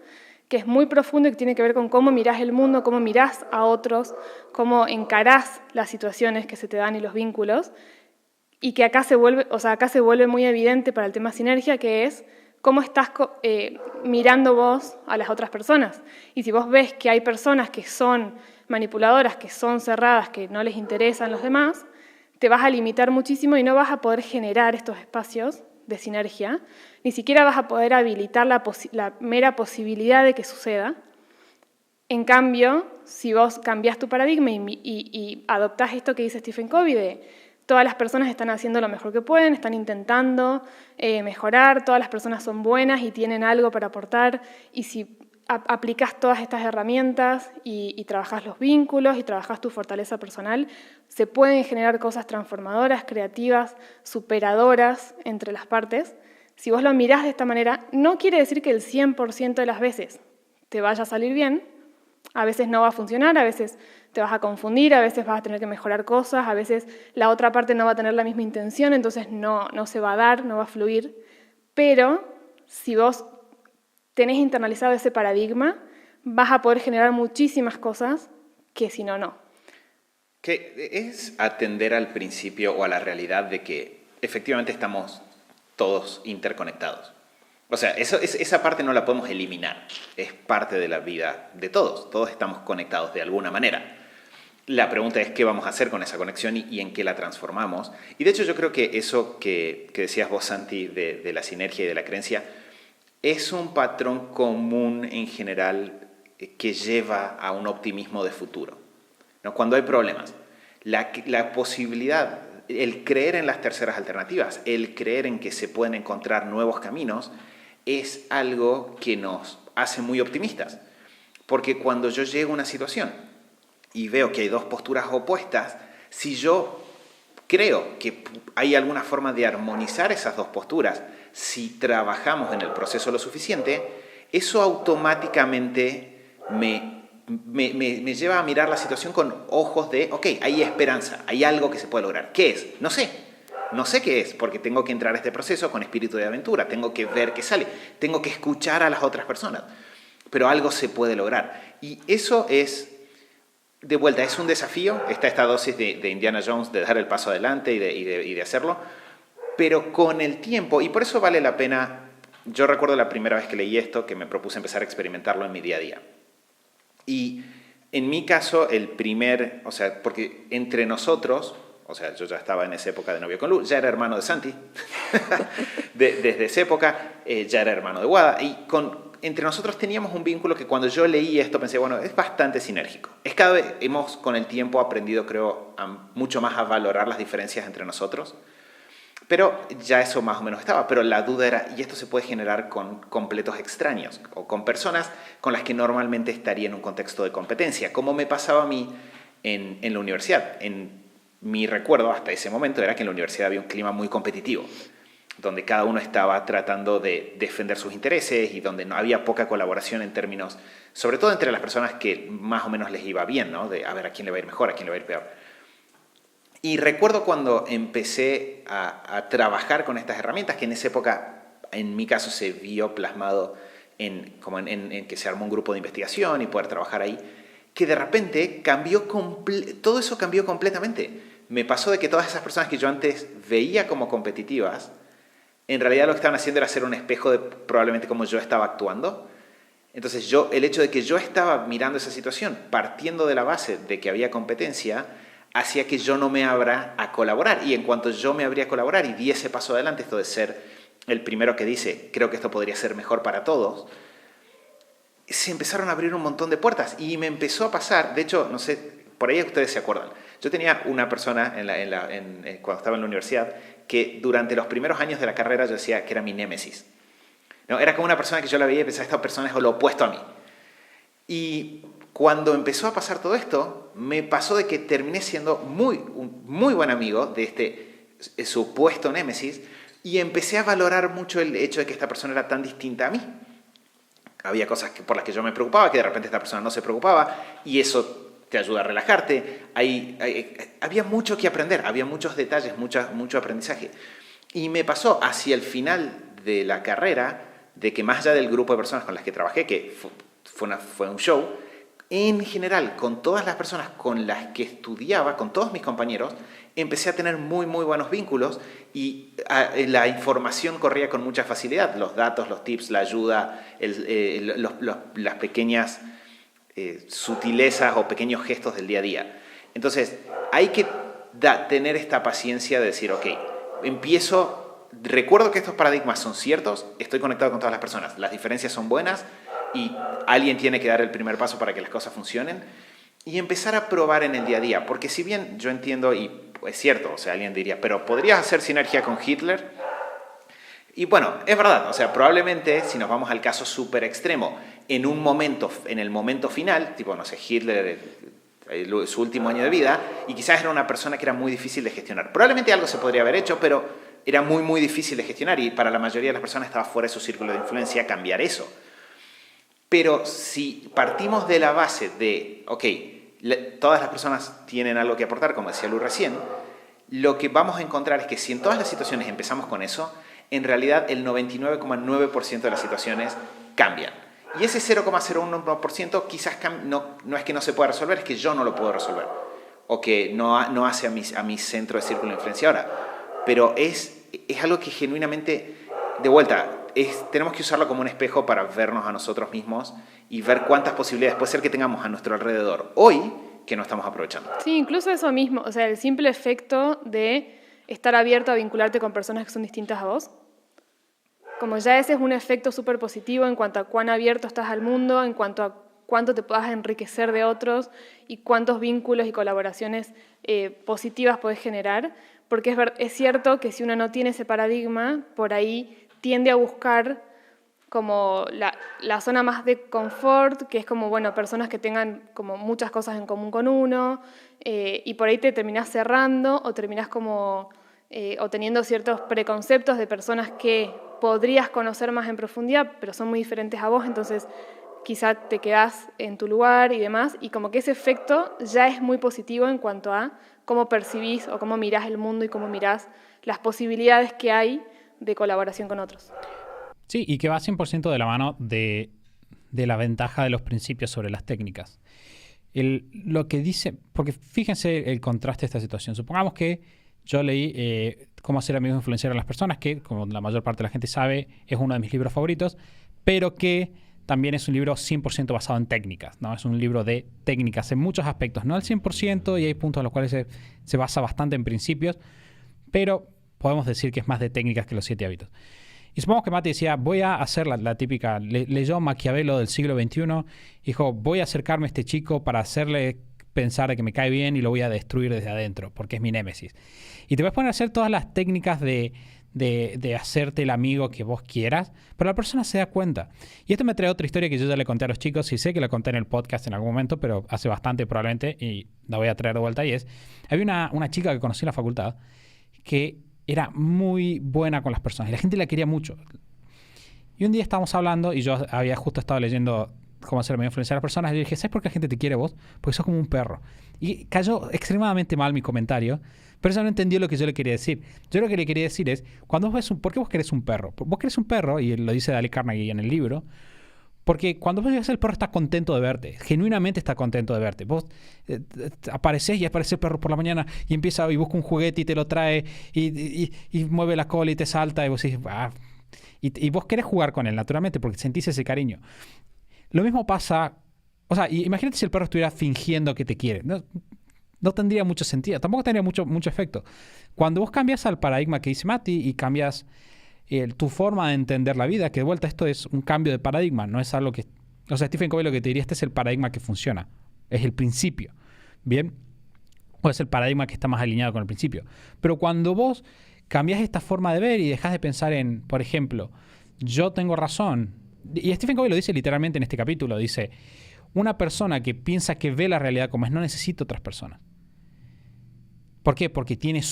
que es muy profundo y que tiene que ver con cómo mirás el mundo, cómo mirás a otros, cómo encarás las situaciones que se te dan y los vínculos, y que acá se vuelve muy evidente para el tema sinergia, que es cómo estás mirando vos a las otras personas. Y si vos ves que hay personas que son manipuladoras, que son cerradas, que no les interesan los demás, te vas a limitar muchísimo y no vas a poder generar estos espacios de sinergia, ni siquiera vas a poder habilitar la mera posibilidad de que suceda. En cambio, si vos cambiás tu paradigma y adoptás esto que dice Stephen Covey de todas las personas están haciendo lo mejor que pueden, están intentando mejorar, todas las personas son buenas y tienen algo para aportar, y si aplicás todas estas herramientas y trabajás los vínculos y trabajás tu fortaleza personal, se pueden generar cosas transformadoras, creativas, superadoras entre las partes. Si vos lo mirás de esta manera, no quiere decir que el 100% de las veces te vaya a salir bien. A veces no va a funcionar, a veces te vas a confundir, a veces vas a tener que mejorar cosas, a veces la otra parte no va a tener la misma intención, entonces no se va a dar, no va a fluir. Pero si vos tenés internalizado ese paradigma, vas a poder generar muchísimas cosas que si no, no. Que es atender al principio o a la realidad de que efectivamente estamos todos interconectados. O sea, esa parte no la podemos eliminar. Es parte de la vida de todos. Todos estamos conectados de alguna manera. La pregunta es qué vamos a hacer con esa conexión y en qué la transformamos. Y de hecho yo creo que eso que decías vos, Santi, de la sinergia y de la creencia, es un patrón común en general que lleva a un optimismo de futuro, ¿no? Cuando hay problemas, la posibilidad, el creer en las terceras alternativas, el creer en que se pueden encontrar nuevos caminos, es algo que nos hace muy optimistas. Porque cuando yo llego a una situación y veo que hay dos posturas opuestas, si yo creo que hay alguna forma de armonizar esas dos posturas, si trabajamos en el proceso lo suficiente, eso automáticamente me lleva a mirar la situación con ojos de, ok, hay esperanza, hay algo que se puede lograr. ¿Qué es? No sé qué es, porque tengo que entrar a este proceso con espíritu de aventura, tengo que ver qué sale, tengo que escuchar a las otras personas, pero algo se puede lograr. Y eso es, de vuelta, es un desafío, está esta dosis de Indiana Jones de dar el paso adelante y de hacerlo, pero con el tiempo, y por eso vale la pena, yo recuerdo la primera vez que leí esto, que me propuse empezar a experimentarlo en mi día a día. Y en mi caso, o sea, porque entre nosotros, o sea, yo ya estaba en esa época de novio con Lu, ya era hermano de Santi, desde esa época ya era hermano de Wada, y entre nosotros teníamos un vínculo que cuando yo leí esto pensé, bueno, es bastante sinérgico. Cada vez hemos con el tiempo aprendido, creo, mucho más a valorar las diferencias entre nosotros, pero ya eso más o menos estaba. Pero la duda era, ¿y esto se puede generar con completos extraños o con personas con las que normalmente estaría en un contexto de competencia? Como me pasaba a mí en la universidad. Mi recuerdo hasta ese momento era que en la universidad había un clima muy competitivo, donde cada uno estaba tratando de defender sus intereses y donde no había poca colaboración en términos, sobre todo entre las personas que más o menos les iba bien, ¿no? De a ver a quién le va a ir mejor, a quién le va a ir peor. Y recuerdo cuando empecé a trabajar con estas herramientas, que en esa época, en mi caso, se vio plasmado en que se armó un grupo de investigación y poder trabajar ahí, que de repente todo eso cambió completamente. Me pasó de que todas esas personas que yo antes veía como competitivas, en realidad lo que estaban haciendo era ser un espejo de probablemente cómo yo estaba actuando. Entonces el hecho de que yo estaba mirando esa situación, partiendo de la base de que había competencia, hacía que yo no me abra a colaborar. Y en cuanto yo me abría a colaborar y di ese paso adelante, esto de ser el primero que dice, creo que esto podría ser mejor para todos, se empezaron a abrir un montón de puertas. Y me empezó a pasar, de hecho, no sé, por ahí ustedes se acuerdan, yo tenía una persona cuando estaba en la universidad que durante los primeros años de la carrera yo decía que era mi némesis. ¿No? Era como una persona que yo la veía y pensaba, esta persona es lo opuesto a mí. Y cuando empezó a pasar todo esto, me pasó de que terminé siendo un muy buen amigo de este supuesto némesis y empecé a valorar mucho el hecho de que esta persona era tan distinta a mí. Había cosas por las que yo me preocupaba, que de repente esta persona no se preocupaba, y eso te ayuda a relajarte. Había mucho que aprender, había muchos detalles, mucho aprendizaje. Y me pasó hacia el final de la carrera, de que más allá del grupo de personas con las que trabajé, que fue un show, en general, con todas las personas con las que estudiaba, con todos mis compañeros, empecé a tener muy buenos vínculos y la información corría con mucha facilidad. Los datos, los tips, la ayuda, las pequeñas sutilezas o pequeños gestos del día a día. Entonces, hay que tener esta paciencia de decir, ok, recuerdo que estos paradigmas son ciertos, estoy conectado con todas las personas, las diferencias son buenas y alguien tiene que dar el primer paso para que las cosas funcionen y empezar a probar en el día a día. Porque si bien yo entiendo, y es cierto, o sea, alguien diría, pero ¿podrías hacer sinergia con Hitler? Y bueno, es verdad, o sea, probablemente si nos vamos al caso súper extremo, en el momento final, tipo, no sé, Hitler, su último año de vida, y quizás era una persona que era muy difícil de gestionar. Probablemente algo se podría haber hecho, pero era muy difícil de gestionar y para la mayoría de las personas estaba fuera de su círculo de influencia cambiar eso. Pero si partimos de la base de, ok, todas las personas tienen algo que aportar, como decía Lu recién, lo que vamos a encontrar es que si en todas las situaciones empezamos con eso, en realidad el 99,9% de las situaciones cambian. Y ese 0,01% quizás no es que no se pueda resolver, es que yo no lo puedo resolver. O que no hace a mi centro de círculo de influencia ahora. Pero es algo que genuinamente, de vuelta, tenemos que usarlo como un espejo para vernos a nosotros mismos y ver cuántas posibilidades puede ser que tengamos a nuestro alrededor hoy que no estamos aprovechando. Sí, incluso eso mismo, o sea, el simple efecto de estar abierto a vincularte con personas que son distintas a vos. como ya ese es un efecto súper positivo en cuanto a cuán abierto estás al mundo, en cuanto a cuánto te puedas enriquecer de otros y cuántos vínculos y colaboraciones positivas puedes generar, porque es cierto que si uno no tiene ese paradigma, por ahí tiende a buscar como la zona más de confort, que es como, bueno, personas que tengan como muchas cosas en común con uno, y por ahí te terminás cerrando o terminás como o teniendo ciertos preconceptos de personas que podrías conocer más en profundidad, pero son muy diferentes a vos, entonces quizá te quedás en tu lugar y demás, y como que ese efecto ya es muy positivo en cuanto a cómo percibís o cómo mirás el mundo y cómo mirás las posibilidades que hay de colaboración con otros. Sí, y que va 100% de la mano de la ventaja de los principios sobre las técnicas. Lo que dice, porque fíjense el contraste de esta situación. Supongamos que yo leí Cómo hacer amigos e influenciar a las personas, que como la mayor parte de la gente sabe, es uno de mis libros favoritos, pero que también es un libro 100% basado en técnicas, ¿no? Es un libro de técnicas en muchos aspectos, no al 100%, y hay puntos en los cuales se basa bastante en principios, pero podemos decir que es más de técnicas que los 7 hábitos. Y supongamos que Mati decía, voy a hacer la típica, leyó Maquiavelo del siglo XXI, dijo, voy a acercarme a este chico para hacerle pensar que me cae bien y lo voy a destruir desde adentro, porque es mi némesis. Y te vas a poner a hacer todas las técnicas de hacerte el amigo que vos quieras, pero la persona se da cuenta. Y esto me trae otra historia que yo ya le conté a los chicos, y sé que la conté en el podcast en algún momento, pero hace bastante probablemente, y la voy a traer de vuelta, y es, había una chica que conocí en la facultad que era muy buena con las personas, y la gente la quería mucho. Y un día estábamos hablando, y yo había justo estado leyendo Cómo hacer amigo e influenciar a las personas, y yo dije, ¿sabes por qué la gente te quiere vos? Porque sos como un perro. Y cayó extremadamente mal mi comentario, pero ella no entendió lo que yo le quería decir. Yo lo que le quería decir es, cuando vos ves ¿por qué vos querés un perro? Vos querés un perro, y lo dice Dale Carnegie en el libro, porque cuando vos ves el perro está contento de verte, genuinamente está contento de verte. Vos aparecés y aparece el perro por la mañana y empieza y busca un juguete y te lo trae y mueve la cola y te salta y vos dices, y vos querés jugar con él naturalmente porque sentís ese cariño. Lo mismo pasa, o sea, imagínate si el perro estuviera fingiendo que te quiere. No tendría mucho sentido, tampoco tendría mucho efecto. Cuando vos cambias al paradigma que dice Mati y cambias tu forma de entender la vida, que de vuelta esto es un cambio de paradigma, no es algo que... O sea, Stephen Covey lo que te diría, este es el paradigma que funciona, es el principio, ¿bien? O es el paradigma que está más alineado con el principio. Pero cuando vos cambias esta forma de ver y dejas de pensar en, por ejemplo, yo tengo razón, y Stephen Covey lo dice literalmente en este capítulo, dice, una persona que piensa que ve la realidad como es no necesita otras personas. ¿Por qué? Porque tiene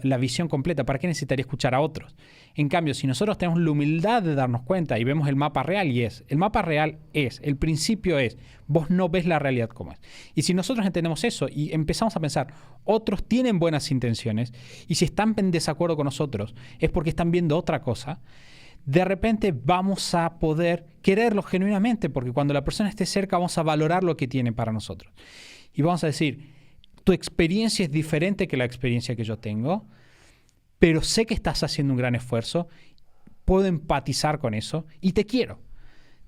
la visión completa. ¿Para qué necesitaría escuchar a otros? En cambio, si nosotros tenemos la humildad de darnos cuenta y vemos el mapa real, el principio es, vos no ves la realidad como es. Y si nosotros entendemos eso y empezamos a pensar, otros tienen buenas intenciones, y si están en desacuerdo con nosotros, es porque están viendo otra cosa, de repente vamos a poder quererlos genuinamente, porque cuando la persona esté cerca vamos a valorar lo que tiene para nosotros. Y vamos a decir, tu experiencia es diferente que la experiencia que yo tengo, pero sé que estás haciendo un gran esfuerzo, puedo empatizar con eso y te quiero.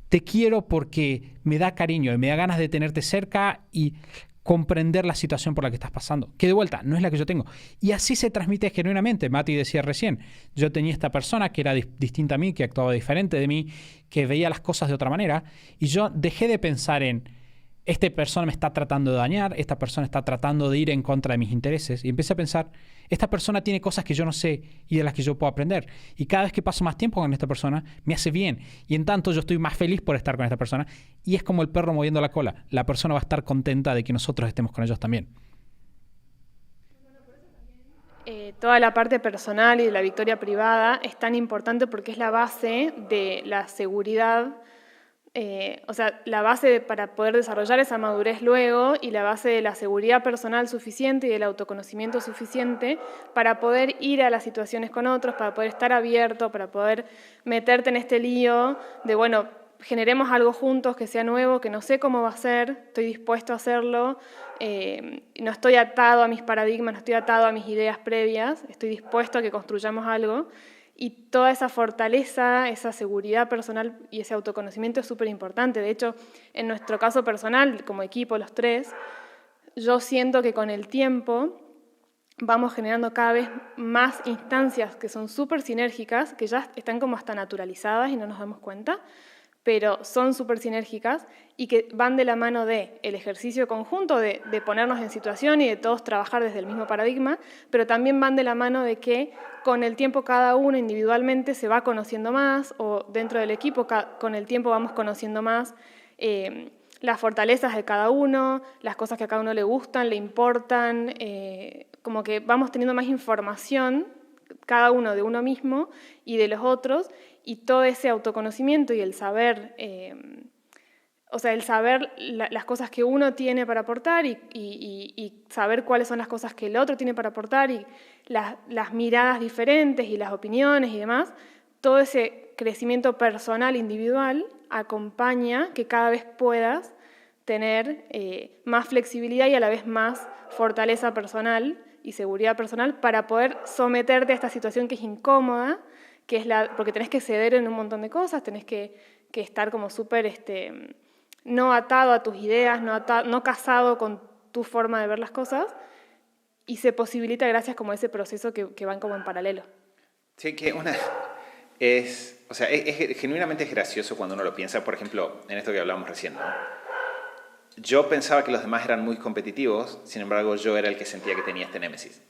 Te quiero porque me da cariño y me da ganas de tenerte cerca y comprender la situación por la que estás pasando, que de vuelta no es la que yo tengo. Y así se transmite genuinamente. Mati decía recién, yo tenía esta persona que era distinta a mí, que actuaba diferente de mí, que veía las cosas de otra manera, y yo dejé de pensar en esta persona me está tratando de dañar, esta persona está tratando de ir en contra de mis intereses, y empecé a pensar, esta persona tiene cosas que yo no sé y de las que yo puedo aprender, y cada vez que paso más tiempo con esta persona me hace bien, y en tanto yo estoy más feliz por estar con esta persona, y es como el perro moviendo la cola, la persona va a estar contenta de que nosotros estemos con ellos también. Toda la parte personal y de la victoria privada es tan importante porque es la base de la seguridad, o sea, la base para poder desarrollar esa madurez luego, y la base de la seguridad personal suficiente y del autoconocimiento suficiente para poder ir a las situaciones con otros, para poder estar abierto, para poder meterte en este lío de, bueno, generemos algo juntos que sea nuevo, que no sé cómo va a ser, estoy dispuesto a hacerlo, no estoy atado a mis paradigmas, no estoy atado a mis ideas previas, estoy dispuesto a que construyamos algo. Y toda esa fortaleza, esa seguridad personal y ese autoconocimiento es súper importante. De hecho, en nuestro caso personal, como equipo, los tres, yo siento que con el tiempo vamos generando cada vez más instancias que son súper sinérgicas, que ya están como hasta naturalizadas y no nos damos cuenta, pero son súper sinérgicas y que van de la mano del ejercicio conjunto, de ponernos en situación y de todos trabajar desde el mismo paradigma, pero también van de la mano de que con el tiempo cada uno individualmente se va conociendo más, o dentro del equipo con el tiempo vamos conociendo más las fortalezas de cada uno, las cosas que a cada uno le gustan, le importan, como que vamos teniendo más información, cada uno de uno mismo y de los otros, y todo ese autoconocimiento y el saber, el saber las cosas que uno tiene para aportar y saber cuáles son las cosas que el otro tiene para aportar y las miradas diferentes y las opiniones y demás, todo ese crecimiento personal, individual, acompaña que cada vez puedas tener más flexibilidad y a la vez más fortaleza personal y seguridad personal para poder someterte a esta situación que es incómoda, que es porque tenés que ceder en un montón de cosas, tenés que estar como súper no atado a tus ideas, no casado con tu forma de ver las cosas, y se posibilita gracias como a ese proceso que van como en paralelo. Sí, que genuinamente es gracioso cuando uno lo piensa, por ejemplo, en esto que hablábamos recién, ¿no? Yo pensaba que los demás eran muy competitivos, sin embargo yo era el que sentía que tenía este némesis.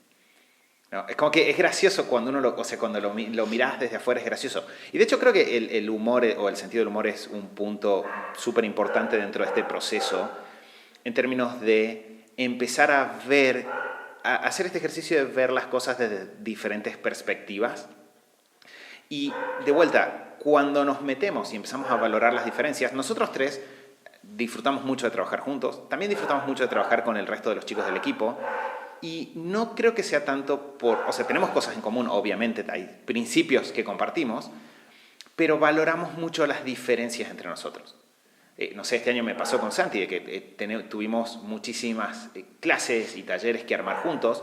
¿No? Es como que es gracioso cuando uno cuando lo mirás desde afuera, es gracioso. Y de hecho creo que el humor o el sentido del humor es un punto súper importante dentro de este proceso, en términos de empezar a hacer este ejercicio de ver las cosas desde diferentes perspectivas. Y de vuelta, cuando nos metemos y empezamos a valorar las diferencias, nosotros tres disfrutamos mucho de trabajar juntos, también disfrutamos mucho de trabajar con el resto de los chicos del equipo, y no creo que sea tanto tenemos cosas en común, obviamente, hay principios que compartimos, pero valoramos mucho las diferencias entre nosotros. No sé, este año me pasó con Santi, de que tuvimos muchísimas clases y talleres que armar juntos,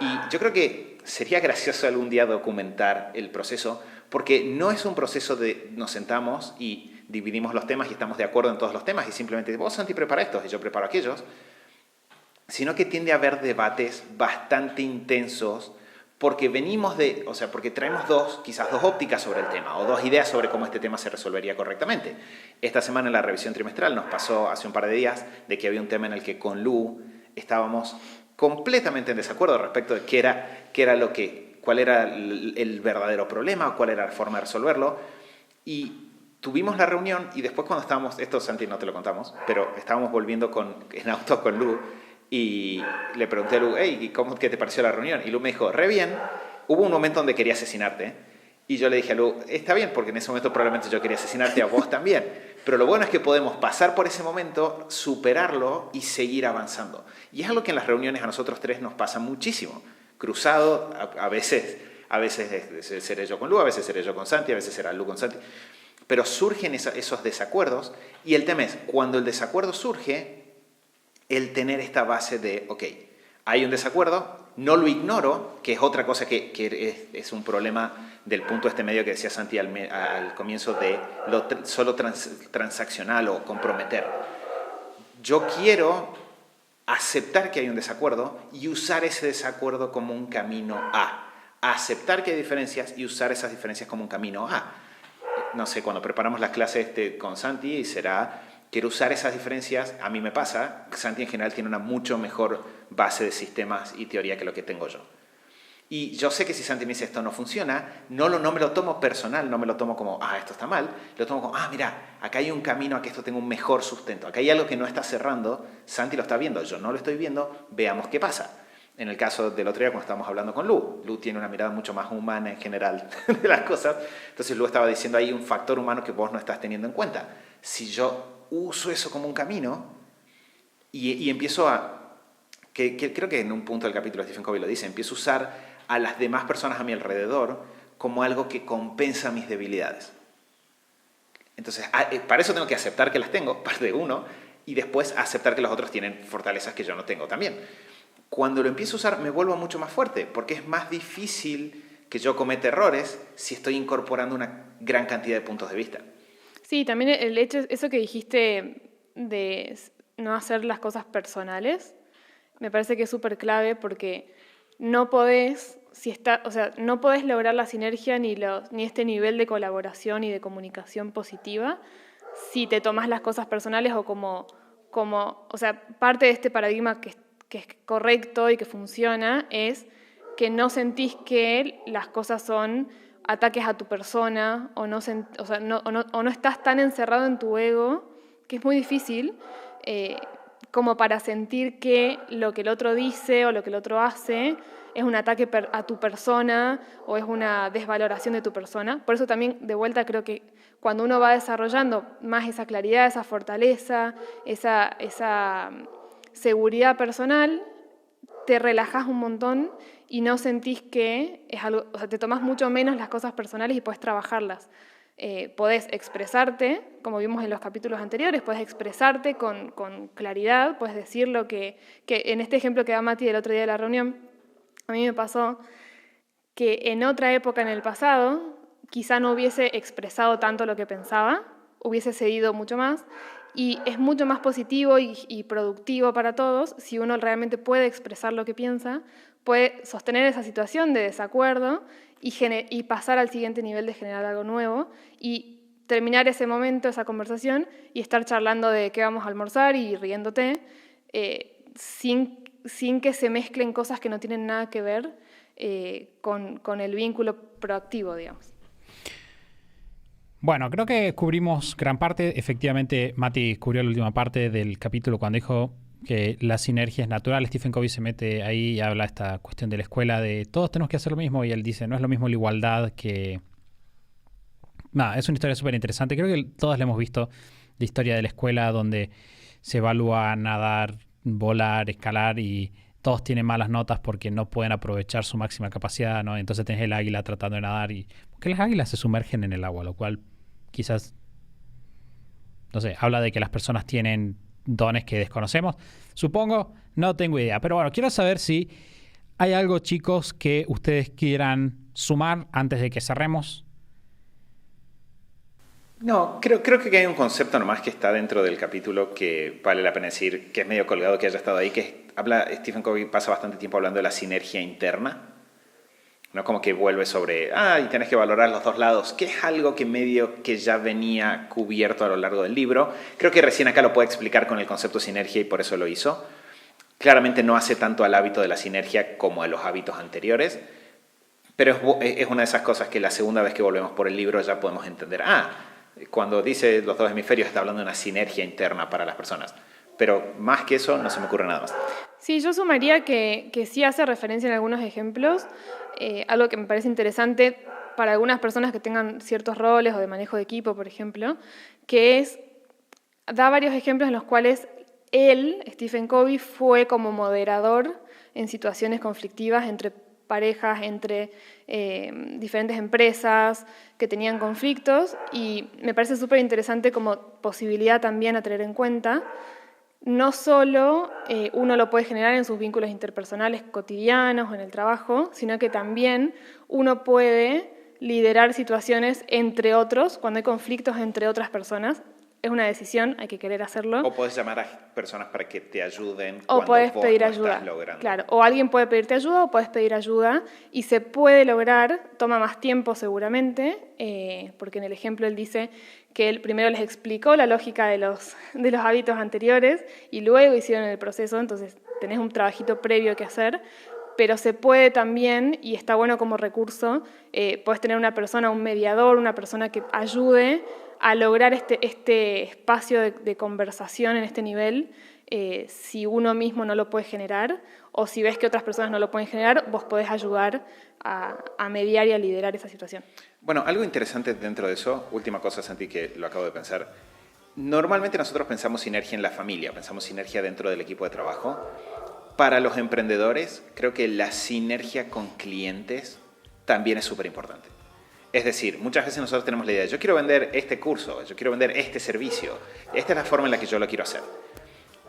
y yo creo que sería gracioso algún día documentar el proceso, porque no es un proceso de nos sentamos y dividimos los temas y estamos de acuerdo en todos los temas y simplemente vos, Santi, prepara estos y yo preparo aquellos, sino que tiende a haber debates bastante intensos porque porque traemos quizás dos ópticas sobre el tema o dos ideas sobre cómo este tema se resolvería correctamente. Esta semana en la revisión trimestral nos pasó hace un par de días de que había un tema en el que con Lu estábamos completamente en desacuerdo respecto de cuál era el verdadero problema o cuál era la forma de resolverlo. Y tuvimos la reunión y después cuando estábamos, esto Santi no te lo contamos, pero estábamos volviendo en auto con Lu y le pregunté a Lu, hey, ¿qué te pareció la reunión? Y Lu me dijo, re bien, hubo un momento donde quería asesinarte y yo le dije a Lu, está bien, porque en ese momento probablemente yo quería asesinarte a vos también, pero lo bueno es que podemos pasar por ese momento, superarlo y seguir avanzando. Y es algo que en las reuniones a nosotros tres nos pasa muchísimo, cruzado, a veces seré yo con Lu, a veces seré yo con Santi, a veces será Lu con Santi. Pero surgen esos desacuerdos y el tema es, cuando el desacuerdo surge, el tener esta base de, ok, hay un desacuerdo, no lo ignoro, que es otra cosa que es un problema del punto medio que decía Santi al comienzo de solo transaccional o comprometer. Yo quiero aceptar que hay un desacuerdo y usar ese desacuerdo como un camino a aceptar que hay diferencias y usar esas diferencias como un camino a. No sé, cuando preparamos las clases con Santi quiero usar esas diferencias, a mí me pasa, Santi en general tiene una mucho mejor base de sistemas y teoría que lo que tengo yo. Y yo sé que si Santi me dice esto no funciona, no me lo tomo personal, no me lo tomo como, esto está mal, lo tomo como, mira, acá hay un camino a que esto tenga un mejor sustento, acá hay algo que no está cerrando, Santi lo está viendo, yo no lo estoy viendo, veamos qué pasa. En el caso del otro día cuando estábamos hablando con Lu tiene una mirada mucho más humana en general de las cosas, entonces Lu estaba diciendo ahí un factor humano que vos no estás teniendo en cuenta. Si yo uso eso como un camino y empiezo creo que en un punto del capítulo Stephen Covey lo dice, empiezo a usar a las demás personas a mi alrededor como algo que compensa mis debilidades. Entonces, para eso tengo que aceptar que las tengo, parte de uno, y después aceptar que los otros tienen fortalezas que yo no tengo también. Cuando lo empiezo a usar me vuelvo mucho más fuerte, porque es más difícil que yo cometa errores si estoy incorporando una gran cantidad de puntos de vista. Sí, también el hecho, eso que dijiste de no hacer las cosas personales, me parece que es súper clave porque no podés, no podés lograr la sinergia ni este nivel de colaboración y de comunicación positiva si te tomás las cosas personales o o sea, parte de este paradigma que es correcto y que funciona es que no sentís que las cosas son ataques a tu persona o no estás tan encerrado en tu ego, que es muy difícil, como para sentir que lo que el otro dice o lo que el otro hace es un ataque a tu persona o es una desvaloración de tu persona. Por eso también, de vuelta, creo que cuando uno va desarrollando más esa claridad, esa fortaleza, esa seguridad personal, te relajás un montón y no sentís que es algo, o sea, te tomás mucho menos las cosas personales y podés trabajarlas. Podés expresarte, como vimos en los capítulos anteriores, podés expresarte con claridad, podés decir lo que en este ejemplo que da Mati del otro día de la reunión, a mí me pasó que en otra época en el pasado quizá no hubiese expresado tanto lo que pensaba, hubiese cedido mucho más, y es mucho más positivo y productivo para todos si uno realmente puede expresar lo que piensa, puede sostener esa situación de desacuerdo y pasar al siguiente nivel de generar algo nuevo y terminar ese momento, esa conversación y estar charlando de qué vamos a almorzar y riéndote, sin que se mezclen cosas que no tienen nada que ver con el vínculo proactivo, digamos. Bueno, creo que cubrimos gran parte. Efectivamente, Mati cubrió la última parte del capítulo cuando dijo que la sinergia es natural. Stephen Covey se mete ahí y habla esta cuestión de la escuela, de todos tenemos que hacer lo mismo, y él dice, no es lo mismo la igualdad que... Nada, es una historia súper interesante. Creo que todos la hemos visto, la historia de la escuela donde se evalúa nadar, volar, escalar y todos tienen malas notas porque no pueden aprovechar su máxima capacidad, ¿no? Entonces tenés el águila tratando de nadar porque las águilas se sumergen en el agua, lo cual quizás, no sé, habla de que las personas tienen dones que desconocemos. Supongo, no tengo idea. Pero bueno, quiero saber si hay algo, chicos, que ustedes quieran sumar antes de que cerremos. No, creo que hay un concepto nomás que está dentro del capítulo que vale la pena decir, que es medio colgado que haya estado ahí, Stephen Covey pasa bastante tiempo hablando de la sinergia interna, ¿no? Como que vuelve sobre, y tenés que valorar los dos lados, que es algo que medio que ya venía cubierto a lo largo del libro. Creo que recién acá lo puede explicar con el concepto de sinergia y por eso lo hizo. Claramente no hace tanto al hábito de la sinergia como a los hábitos anteriores, pero es una de esas cosas que la segunda vez que volvemos por el libro ya podemos entender. Cuando dice los dos hemisferios está hablando de una sinergia interna para las personas. Pero más que eso no se me ocurre nada más. Sí, yo sumaría que sí hace referencia en algunos ejemplos, algo que me parece interesante para algunas personas que tengan ciertos roles o de manejo de equipo, por ejemplo, da varios ejemplos en los cuales él, Stephen Covey, fue como moderador en situaciones conflictivas entre parejas, entre diferentes empresas que tenían conflictos, y me parece súper interesante como posibilidad también a tener en cuenta. No solo uno lo puede generar en sus vínculos interpersonales cotidianos o en el trabajo, sino que también uno puede liderar situaciones entre otros, cuando hay conflictos entre otras personas. Es una decisión, hay que querer hacerlo. O puedes llamar a personas para que te ayuden o cuando puedes vos pedir no ayuda. estás logrando. Claro, o alguien puede pedirte ayuda o puedes pedir ayuda y se puede lograr, toma más tiempo seguramente, porque en el ejemplo él dice que él primero les explicó la lógica de los hábitos anteriores y luego hicieron el proceso, entonces tenés un trabajito previo que hacer, pero se puede también, y está bueno como recurso, puedes tener una persona, un mediador, una persona que ayude a lograr este espacio de conversación en este nivel, si uno mismo no lo puede generar, o si ves que otras personas no lo pueden generar, vos podés ayudar a mediar y a liderar esa situación. Bueno, algo interesante dentro de eso, última cosa, Santi, que lo acabo de pensar. Normalmente nosotros pensamos sinergia en la familia, pensamos sinergia dentro del equipo de trabajo. Para los emprendedores, creo que la sinergia con clientes también es súper importante. Es decir, muchas veces nosotros tenemos la idea, yo quiero vender este curso, yo quiero vender este servicio, esta es la forma en la que yo lo quiero hacer.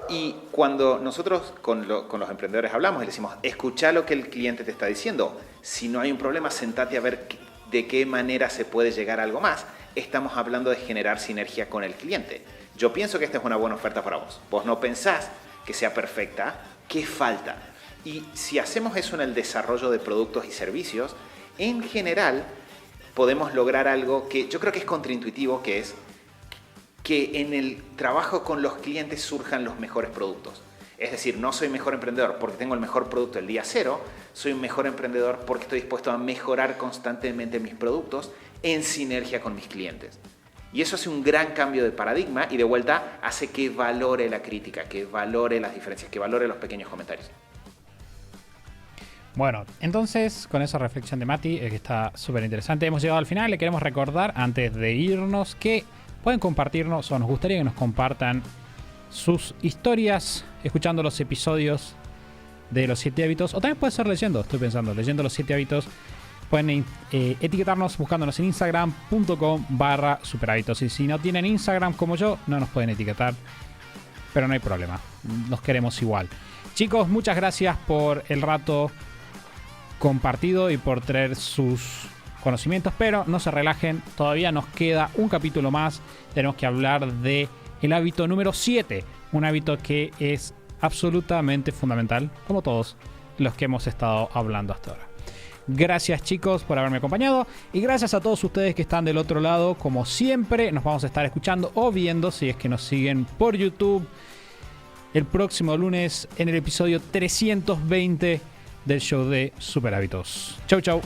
Y cuando nosotros con los emprendedores hablamos y le decimos, escucha lo que el cliente te está diciendo, si no hay un problema, sentate a ver de qué manera se puede llegar a algo más. Estamos hablando de generar sinergia con el cliente. Yo pienso que esta es una buena oferta para vos. Vos no pensás que sea perfecta, ¿qué falta? Y si hacemos eso en el desarrollo de productos y servicios, en general podemos lograr algo que yo creo que es contraintuitivo, que es que en el trabajo con los clientes surjan los mejores productos. Es decir, no soy mejor emprendedor porque tengo el mejor producto el día cero, soy un mejor emprendedor porque estoy dispuesto a mejorar constantemente mis productos en sinergia con mis clientes. Y eso hace un gran cambio de paradigma y de vuelta hace que valore la crítica, que valore las diferencias, que valore los pequeños comentarios. Bueno, entonces con esa reflexión de Mati, que está súper interesante, hemos llegado al final. Le queremos recordar antes de irnos que pueden compartirnos, o nos gustaría que nos compartan sus historias escuchando los episodios de Los 7 Hábitos, o también puede ser leyendo, estoy pensando, leyendo Los 7 Hábitos. Pueden etiquetarnos buscándonos en instagram.com/superhábitos. Y si no tienen Instagram como yo, no nos pueden etiquetar, pero no hay problema, nos queremos igual. Chicos, muchas gracias por el rato compartido y por traer sus conocimientos, pero no se relajen, todavía nos queda un capítulo más. Tenemos que hablar de el hábito número 7, un hábito que es absolutamente fundamental, como todos los que hemos estado hablando hasta ahora. Gracias, chicos, por haberme acompañado, y gracias a todos ustedes que están del otro lado. Como siempre, nos vamos a estar escuchando o viendo, si es que nos siguen por YouTube, el próximo lunes en el episodio 320 del show de Super Hábitos. Chau, chau.